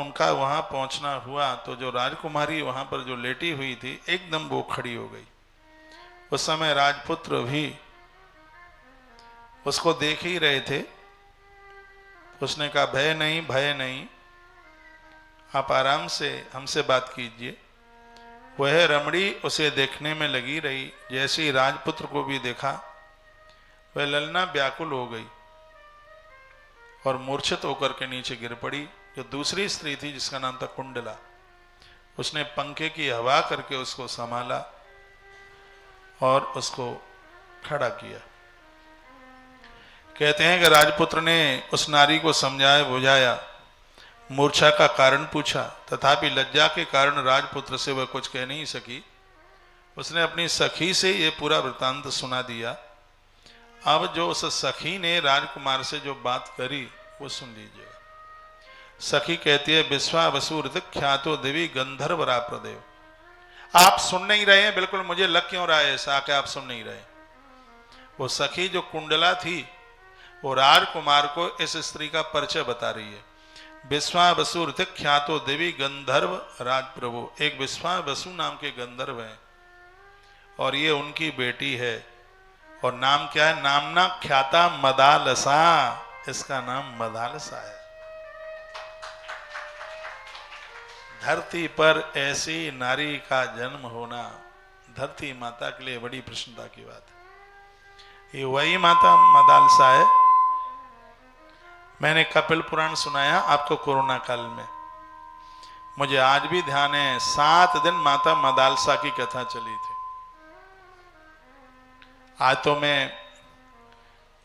उनका वहां पहुंचना हुआ तो जो राजकुमारी वहां पर जो लेटी हुई थी एकदम वो खड़ी हो गई। उस समय राजपुत्र भी उसको देख ही रहे थे। उसने कहा, भय नहीं, भय नहीं, आप आराम से हमसे बात कीजिए। वह रमणी उसे देखने में लगी रही। जैसे ही राजपुत्र को भी देखा वह ललना व्याकुल हो गई और मूर्छित होकर के नीचे गिर पड़ी। जो दूसरी स्त्री थी जिसका नाम था कुंडला, उसने पंखे की हवा करके उसको संभाला और उसको खड़ा किया। कहते हैं कि राजपुत्र ने उस नारी को समझाया बुझाया, मूर्छा का कारण पूछा, तथापि लज्जा के कारण राजपुत्र से वह कुछ कह नहीं सकी। उसने अपनी सखी से ये पूरा वृतांत सुना दिया। अब जो उस सखी ने राजकुमार से जो बात करी वो सुन लीजिएगा। सखी कहती है, विश्वावसु ऋत ख्यातो देवी गंधर्वरा प्रदेव। आप सुन नहीं रहे हैं, बिल्कुल मुझे लग क्यों रहा है ऐसा कि आप सुन नहीं रहे। वो सखी जो कुंडला थी वो राजकुमार को इस स्त्री का परिचय बता रही है। विश्वावसु ऋत ख्यातो देवी गंधर्व राज प्रभु, एक विश्वावसु नाम के गंधर्व हैं और ये उनकी बेटी है। और नाम क्या है? नामना ख्याता मदालसा, इसका नाम मदालसा है। धरती पर ऐसी नारी का जन्म होना धरती माता के लिए बड़ी प्रसन्नता की बात है। ये वही माता मदालसा है। मैंने कपिल पुराण सुनाया आपको कोरोना काल में, मुझे आज भी ध्यान है 7 दिन माता मदालसा की कथा चली थी। आज तो मैं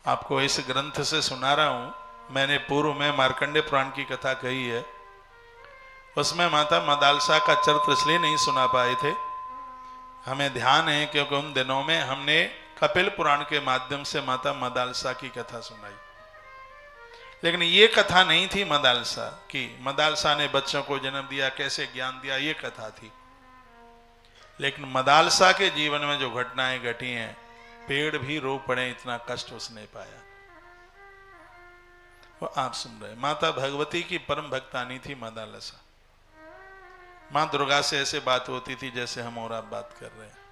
आपको इस ग्रंथ से सुना रहा हूं। मैंने पूर्व में मार्कंडे पुराण की कथा कही है, उसमें माता मदालसा का चरित्र इसलिए नहीं सुना पाए थे। हमें ध्यान है क्योंकि उन दिनों में हमने कपिल पुराण के माध्यम से माता मदालसा की कथा सुनाई, लेकिन ये कथा नहीं थी मदालसा की। मदालसा ने बच्चों को जन्म दिया, कैसे ज्ञान दिया, ये कथा थी। लेकिन मदालसा के जीवन में जो घटनाएं घटी हैं, पेड़ भी रो पड़े, इतना कष्ट उसने पाया। वो आप सुन रहे। माता भगवती की परम भक्तानी थी मदालसा। मां दुर्गा से ऐसे बात होती थी जैसे हम और आप बात कर रहे हैं।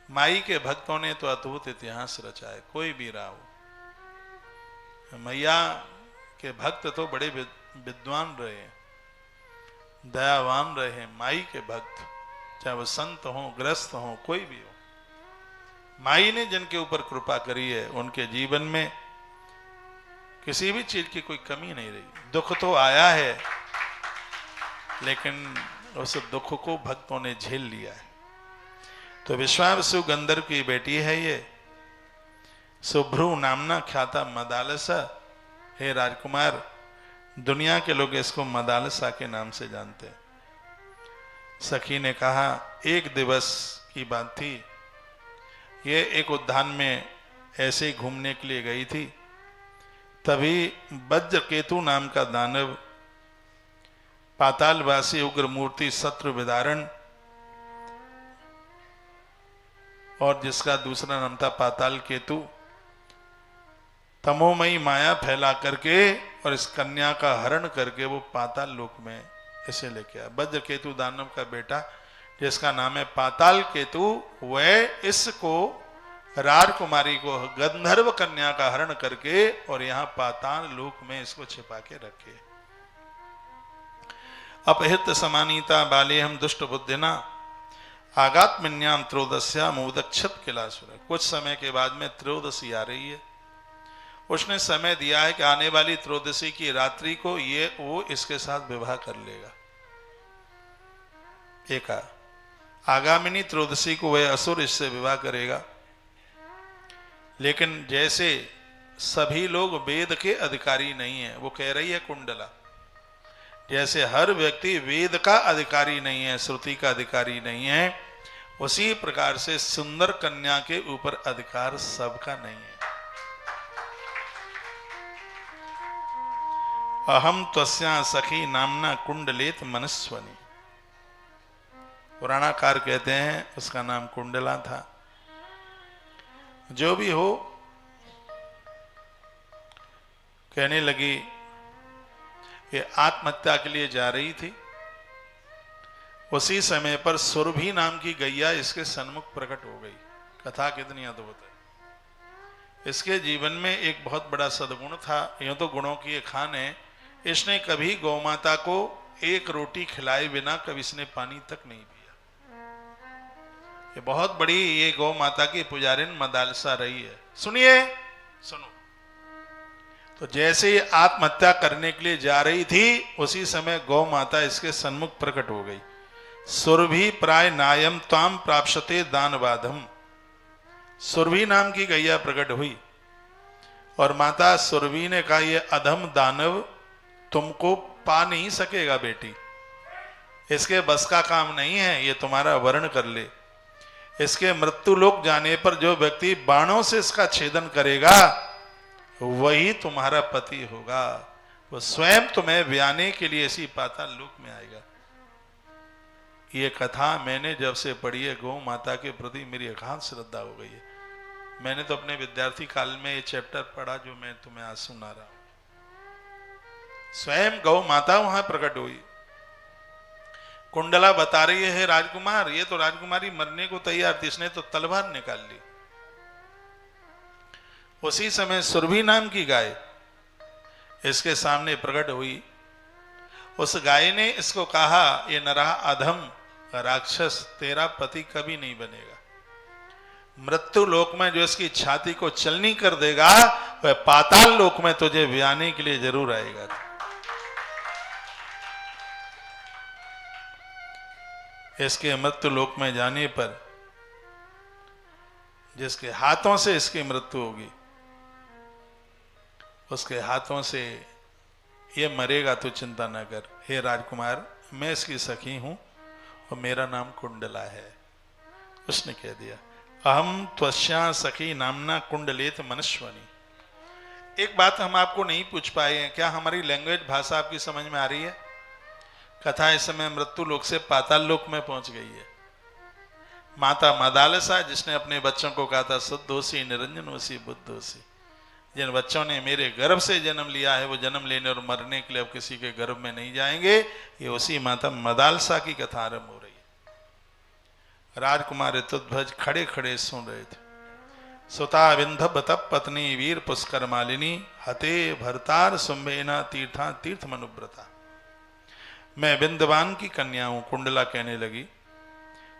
माई के भक्तों ने तो अद्भुत इतिहास रचा है, कोई भी रहा हो। मैया के भक्त तो बड़े विद्वान रहे, दयावान रहे। माई के भक्त चाहे वो संत हो, ग्रस्त हो, कोई भी हो, माई ने जिनके ऊपर कृपा करी है उनके जीवन में किसी भी चीज की कोई कमी नहीं रही। दुख तो आया है, लेकिन उस दुख को भक्तों ने झेल लिया है। तो विश्वावसु गंधर्व की बेटी है ये, शुभ्रू नामना ख्याता मदालसा। हे राजकुमार, दुनिया के लोग इसको मदालसा के नाम से जानते हैं। सखी ने कहा, एक दिवस की बात थी, ये एक उद्यान में ऐसे ही घूमने के लिए गई थी। तभी वज्रकेतु नाम का दानव, पातालवासी उग्र मूर्ति शत्रु विदारण, और जिसका दूसरा नाम था पाताल केतु, तमोमयी माया फैला करके और इस कन्या का हरण करके वो पाताल लोक में इसे लेके आया। वज्रकेतु दानव का बेटा जिसका नाम है पाताल केतु, वह इसको राजकुमारी को गंधर्व कन्या का हरण करके और यहाँ पाताल लोक में इसको छिपा के रखे। अपहृत समानीता बाले हम दुष्ट बुद्धिना आगात्मन्याम त्रयोदश्या मुदक्षत किलासुर। कुछ समय के बाद में त्रयोदशी आ रही है। उसने समय दिया है कि आने वाली त्रयोदशी की रात्रि को वो इसके साथ विवाह कर लेगा। एक आगामिनी त्रयोदशी को वह असुर इससे विवाह करेगा। लेकिन जैसे सभी लोग वेद के अधिकारी नहीं है, वो कह रही है कुंडला, जैसे हर व्यक्ति वेद का अधिकारी नहीं है, श्रुति का अधिकारी नहीं है, उसी प्रकार से सुंदर कन्या के ऊपर अधिकार सबका नहीं है। अहम त्वस्या सखी नामना कुंडलेत मनस्वनी। पुराणाकार कहते हैं उसका नाम कुंडला था। जो भी हो, कहने लगी ये आत्महत्या के लिए जा रही थी। उसी समय पर सुरभि नाम की गैया इसके सन्मुख प्रकट हो गई। कथा कितनी अद्भुत है। इसके जीवन में एक बहुत बड़ा सद्गुण था। यूं तो गुणों की ये खान है। इसने कभी गौमाता को एक रोटी खिलाए बिना कभी इसने पानी तक नहीं पिया। ये बहुत बड़ी ये गौ माता की पुजारिन मदालसा रही है। सुनिए, सुनो। तो जैसे ये आत्महत्या करने के लिए जा रही थी, उसी समय गौ माता इसके सन्मुख प्रकट हो गई। सुरभि प्राय नायम ताम प्राप्स्यते दानवाधम। सुरभि नाम की गैया प्रकट हुई और माता सुरभि ने कहा, ये अधम दानव तुमको पा नहीं सकेगा बेटी, इसके बस का काम नहीं है, ये तुम्हारा वर्ण कर ले। इसके मृत्यु लोक जाने पर जो व्यक्ति बाणों से इसका छेदन करेगा वही तुम्हारा पति होगा। वो स्वयं तुम्हें ब्याने के लिए इसी पाताल लोक में आएगा। ये कथा मैंने जब से पढ़ी है, गौ माता के प्रति मेरी अगाध श्रद्धा हो गई है। मैंने तो अपने विद्यार्थी काल में ये चैप्टर पढ़ा जो मैं तुम्हें आज सुना रहा हूं। स्वयं गौ माता वहां प्रकट हुई। कुंडला बता रही है, राजकुमार, ये तो राजकुमारी मरने को तैयार थी, इसने तो तलवार निकाल ली। उसी समय सुरभि नाम की गाय इसके सामने प्रकट हुई। उस गाय ने इसको कहा, ये नरा अधम राक्षस, तेरा पति कभी नहीं बनेगा। मृत्यु लोक में जो इसकी छाती को चलनी कर देगा, वह पाताल लोक में तुझे ब्याने के लिए जरूर आएगा। इसके मृत्यु लोक में जाने पर जिसके हाथों से इसकी मृत्यु होगी, उसके हाथों से ये मरेगा, तो चिंता न कर। हे राजकुमार, मैं इसकी सखी हूं और मेरा नाम कुंडला है। उसने कह दिया, अहम त्वस्या सखी नामना कुंडलेत मनस्वनी। एक बात हम आपको नहीं पूछ पाए हैं, क्या हमारी लैंग्वेज भाषा आपकी समझ में आ रही है? कथा इस समय मृत्यु लोक से पाताल लोक में पहुंच गई है। माता मदालसा, जिसने अपने बच्चों को कहा था शुद्धोसी निरंजनोसी बुद्धोसी, जिन बच्चों ने मेरे गर्भ से जन्म लिया है वो जन्म लेने और मरने के लिए अब किसी के गर्भ में नहीं जाएंगे, ये उसी माता मदालसा की कथा आरंभ हो रही है। राजकुमार ऋतुध्वज खड़े खड़े सुन रहे थे। सुता विंधब तप पत्नी वीर पुष्कर मालिनी हते भरतार सुम्भेना तीर्था तीर्थ मनुव्रता। मैं विंध्यवान की कन्या हूं, कुंडला कहने लगी,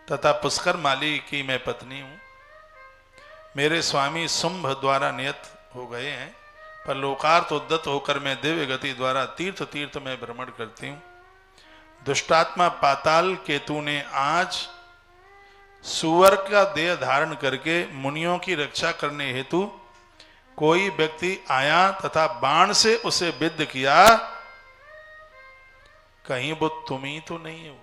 तथा पुष्कर माली की मैं पत्नी हूं। मेरे स्वामी शुंभ द्वारा नियत हो गए हैं, पर लोकार्थ उद्दत होकर मैं दिव्य गति द्वारा तीर्थ तीर्थ में भ्रमण करती हूं। दुष्टात्मा पाताल केतु ने आज सुअर का देह धारण करके मुनियों की रक्षा करने हेतु कोई व्यक्ति आया तथा बाण से उसे विद्ध किया, कहीं वो तुम ही तो नहीं हो।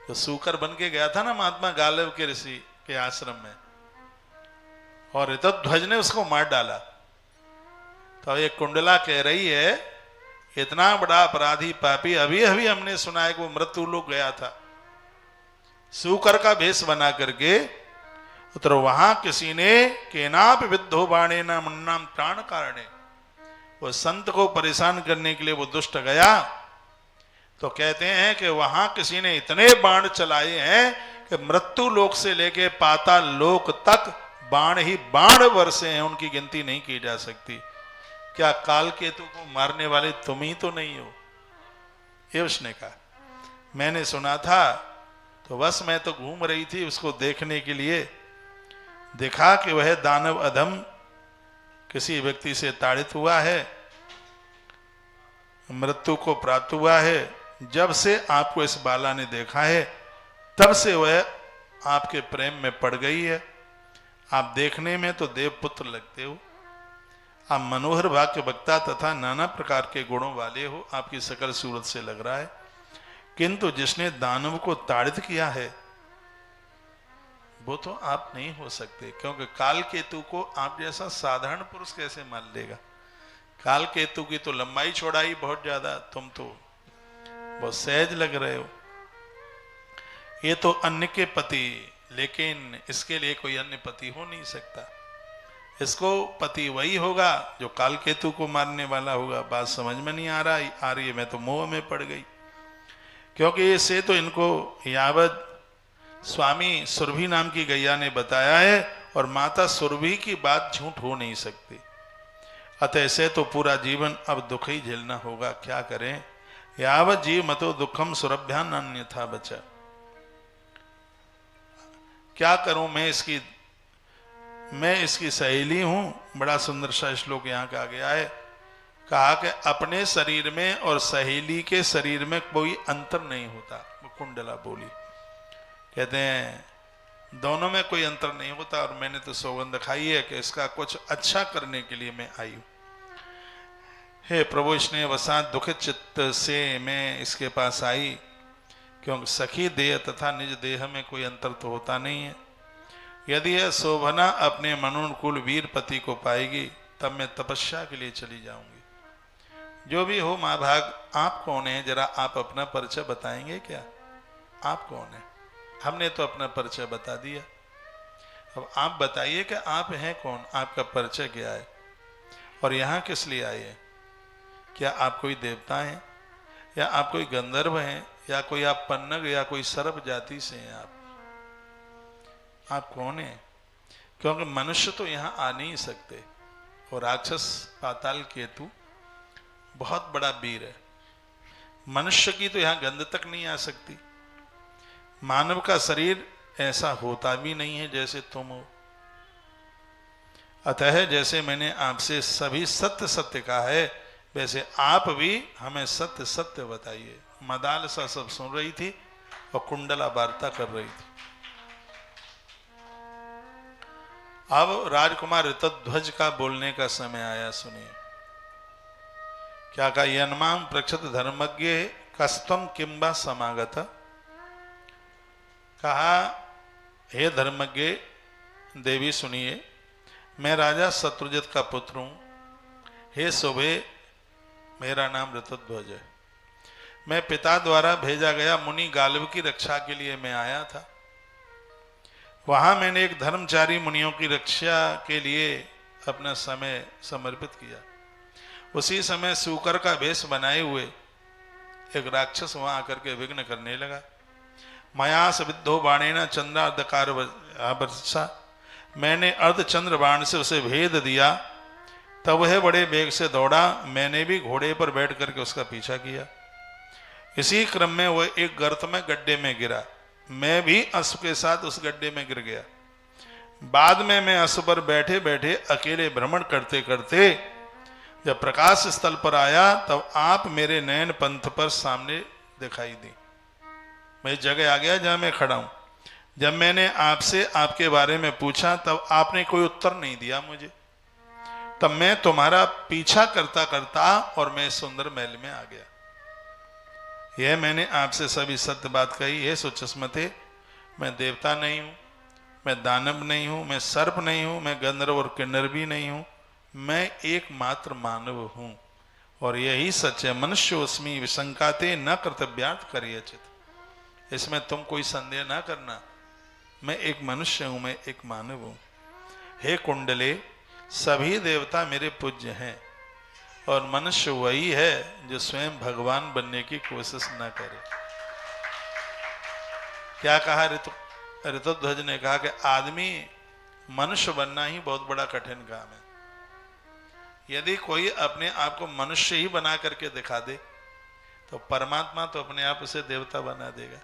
तो सूकर बन के गया था ना महात्मा गालव के ऋषि के आश्रम में, और ऋतध्वज ने उसको मार डाला। तो ये कुंडला कह रही है, इतना बड़ा अपराधी पापी, अभी अभी हमने सुना है कि वो मृत्यु लोक गया था सूकर का भेष बना करके। तो वहां किसी ने केनाप विद्धो बाणे न मुन्नाम प्राण कारणे, वो संत को परेशान करने के लिए वो दुष्ट गया। तो कहते हैं कि वहां किसी ने इतने बाण चलाए हैं कि मृत्यु लोक से लेके पाताल लोक तक बाण ही बाण वर्षे हैं, उनकी गिनती नहीं की जा सकती। क्या काल केतु को मारने वाले तुम ही तो नहीं हो? ये उसने कहा। मैंने सुना था, तो बस मैं तो घूम रही थी उसको देखने के लिए। देखा कि वह दानव अधम किसी व्यक्ति से ताड़ित हुआ है, मृत्यु को प्राप्त हुआ है। जब से आपको इस बाला ने देखा है, तब से वह आपके प्रेम में पड़ गई है। आप देखने में तो देवपुत्र लगते हो, आप मनोहर वाक्य वक्ता तथा नाना प्रकार के गुणों वाले हो, आपकी सकल सूरत से लग रहा है। किंतु जिसने दानव को ताड़ित किया है वो तो आप नहीं हो सकते, क्योंकि काल केतु को आप जैसा साधारण पुरुष कैसे मान लेगा? काल केतु की तो लंबाई चौड़ाई बहुत ज्यादा, तुम तो बहुत सहज लग रहे हो। ये तो अन्य के पति, लेकिन इसके लिए कोई अन्य पति हो नहीं सकता। इसको पति वही होगा जो काल केतु को मारने वाला होगा। बात समझ में नहीं आ रही है, मैं तो मोह में पड़ गई। क्योंकि इससे तो इनको यावत स्वामी सुरभि नाम की गैया ने बताया है, और माता सुरभि की बात झूठ हो नहीं सकती। अतः से तो पूरा जीवन अब दुख ही झेलना होगा। क्या करें? यावत जीव मतो दुखम सुरभ्यान अन्यथा बचा। क्या करूं? मैं इसकी सहेली हूं। बड़ा सुंदर सा श्लोक यहाँ का आ गया है। कहा कि अपने शरीर में और सहेली के शरीर में कोई अंतर नहीं होता। वो कुंडला बोली। कहते हैं दोनों में कोई अंतर नहीं होता, और मैंने तो सौगंध खाई है कि इसका कुछ अच्छा करने के लिए मैं आई हूं। हे प्रभु, स्नेह वसात दुखित चित्त से मैं इसके पास आई, क्योंकि सखी देह तथा निज देह में कोई अंतर तो होता नहीं है। यदि यह शोभना अपने मनोनुकूल वीर पति को पाएगी, तब मैं तपस्या के लिए चली जाऊंगी। जो भी हो माँ भाग, आप कौन है? जरा आप अपना परिचय बताएंगे क्या? आप कौन है? हमने तो अपना परिचय बता दिया, अब आप बताइए कि आप हैं कौन, आपका परिचय क्या है, और यहाँ किस लिए आए हैं? क्या आप कोई देवता हैं, या आप कोई गंधर्व हैं, या कोई आप पन्नग या कोई सर्प जाति से हैं? आप कौन हैं? क्योंकि मनुष्य तो यहाँ आ नहीं सकते, और राक्षस पाताल केतु बहुत बड़ा वीर है। मनुष्य की तो यहाँ गंध तक नहीं आ सकती। मानव का शरीर ऐसा होता भी नहीं है जैसे तुम हो। अतः जैसे मैंने आपसे सभी सत्य सत्य कहा है, वैसे आप भी हमें सत्य सत्य बताइए। मदाल सा सब सुन रही थी और कुंडला वार्ता कर रही थी। अब राजकुमार ऋतध्वज का बोलने का समय आया। सुनिए क्या कहा। यन्मां प्रक्षत धर्मज्ञ कस्तम किंबा समागत। कहा, हे धर्मज्ञ देवी सुनिए, मैं राजा शत्रुजित का पुत्र हूं। हे शोभे, मेरा नाम ऋतध्वज है। मैं पिता द्वारा भेजा गया मुनि गालव की रक्षा के लिए मैं आया था। वहां मैंने एक धर्मचारी मुनियों की रक्षा के लिए अपना समय समर्पित किया। उसी समय सूकर का वेश बनाए हुए एक राक्षस वहां आकर के विघ्न करने लगा। मयास विद्धो बाणेन चंद्रार्धकार वर्षा। मैंने अर्धचंद्र बाण से उसे भेद दिया, तब वह बड़े वेग से दौड़ा। मैंने भी घोड़े पर बैठ करके उसका पीछा किया। इसी क्रम में वह एक गर्त में गड्ढे में गिरा। मैं भी अश्व के साथ उस गड्ढे में गिर गया। बाद में मैं अश्व पर बैठे बैठे अकेले भ्रमण करते करते जब प्रकाश स्थल पर आया तब आप मेरे नयन पंथ पर सामने दिखाई दी। मैं इस जगह आ गया जहां मैं खड़ा हूं। जब मैंने आपसे आपके बारे में पूछा तब आपने कोई उत्तर नहीं दिया मुझे। तब मैं तुम्हारा पीछा करता करता और मैं सुंदर महल में आ गया। यह मैंने आपसे सभी सत्य बात कही। हे सुचस्मते, मैं देवता नहीं हूं, मैं दानव नहीं हूं, मैं सर्प नहीं हूं, मैं गंधर्व और किन्नर भी नहीं हूं, मैं एकमात्र मानव हूं। और यही सच है। मनुष्योस्मि विशंकाते न कर्तव्यार्थ करियचित। इसमें तुम कोई संदेह ना करना। मैं एक मनुष्य हूं, मैं एक मानव हूं। हे कुंडले, सभी देवता मेरे पूज्य हैं और मनुष्य वही है जो स्वयं भगवान बनने की कोशिश न करे। क्या कहा ऋतुध्वज ने? कहा कि आदमी मनुष्य बनना ही बहुत बड़ा कठिन काम है। यदि कोई अपने आप को मनुष्य ही बना करके दिखा दे तो परमात्मा तो अपने आप उसे देवता बना देगा,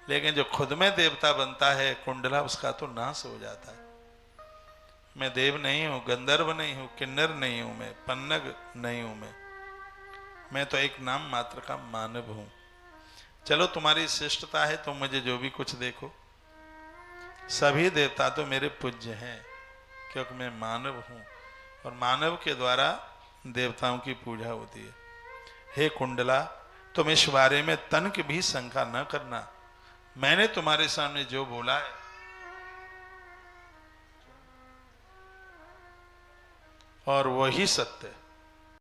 लेकिन जो खुद में देवता बनता है कुंडला, उसका तो नाश हो जाता है। मैं देव नहीं हूं, गंधर्व नहीं हूं, किन्नर नहीं हूं, मैं पन्नग नहीं हूं, मैं तो एक नाम मात्र का मानव हूं। चलो तुम्हारी श्रेष्ठता है, तुम मुझे जो भी कुछ देखो। सभी देवता तो मेरे पूज्य हैं क्योंकि मैं मानव हूं और मानव के द्वारा देवताओं की पूजा होती है। हे कुंडला, तुम इस बारे में तनिक भी शंका न करना। मैंने तुम्हारे सामने जो बोला है और वही सत्य है।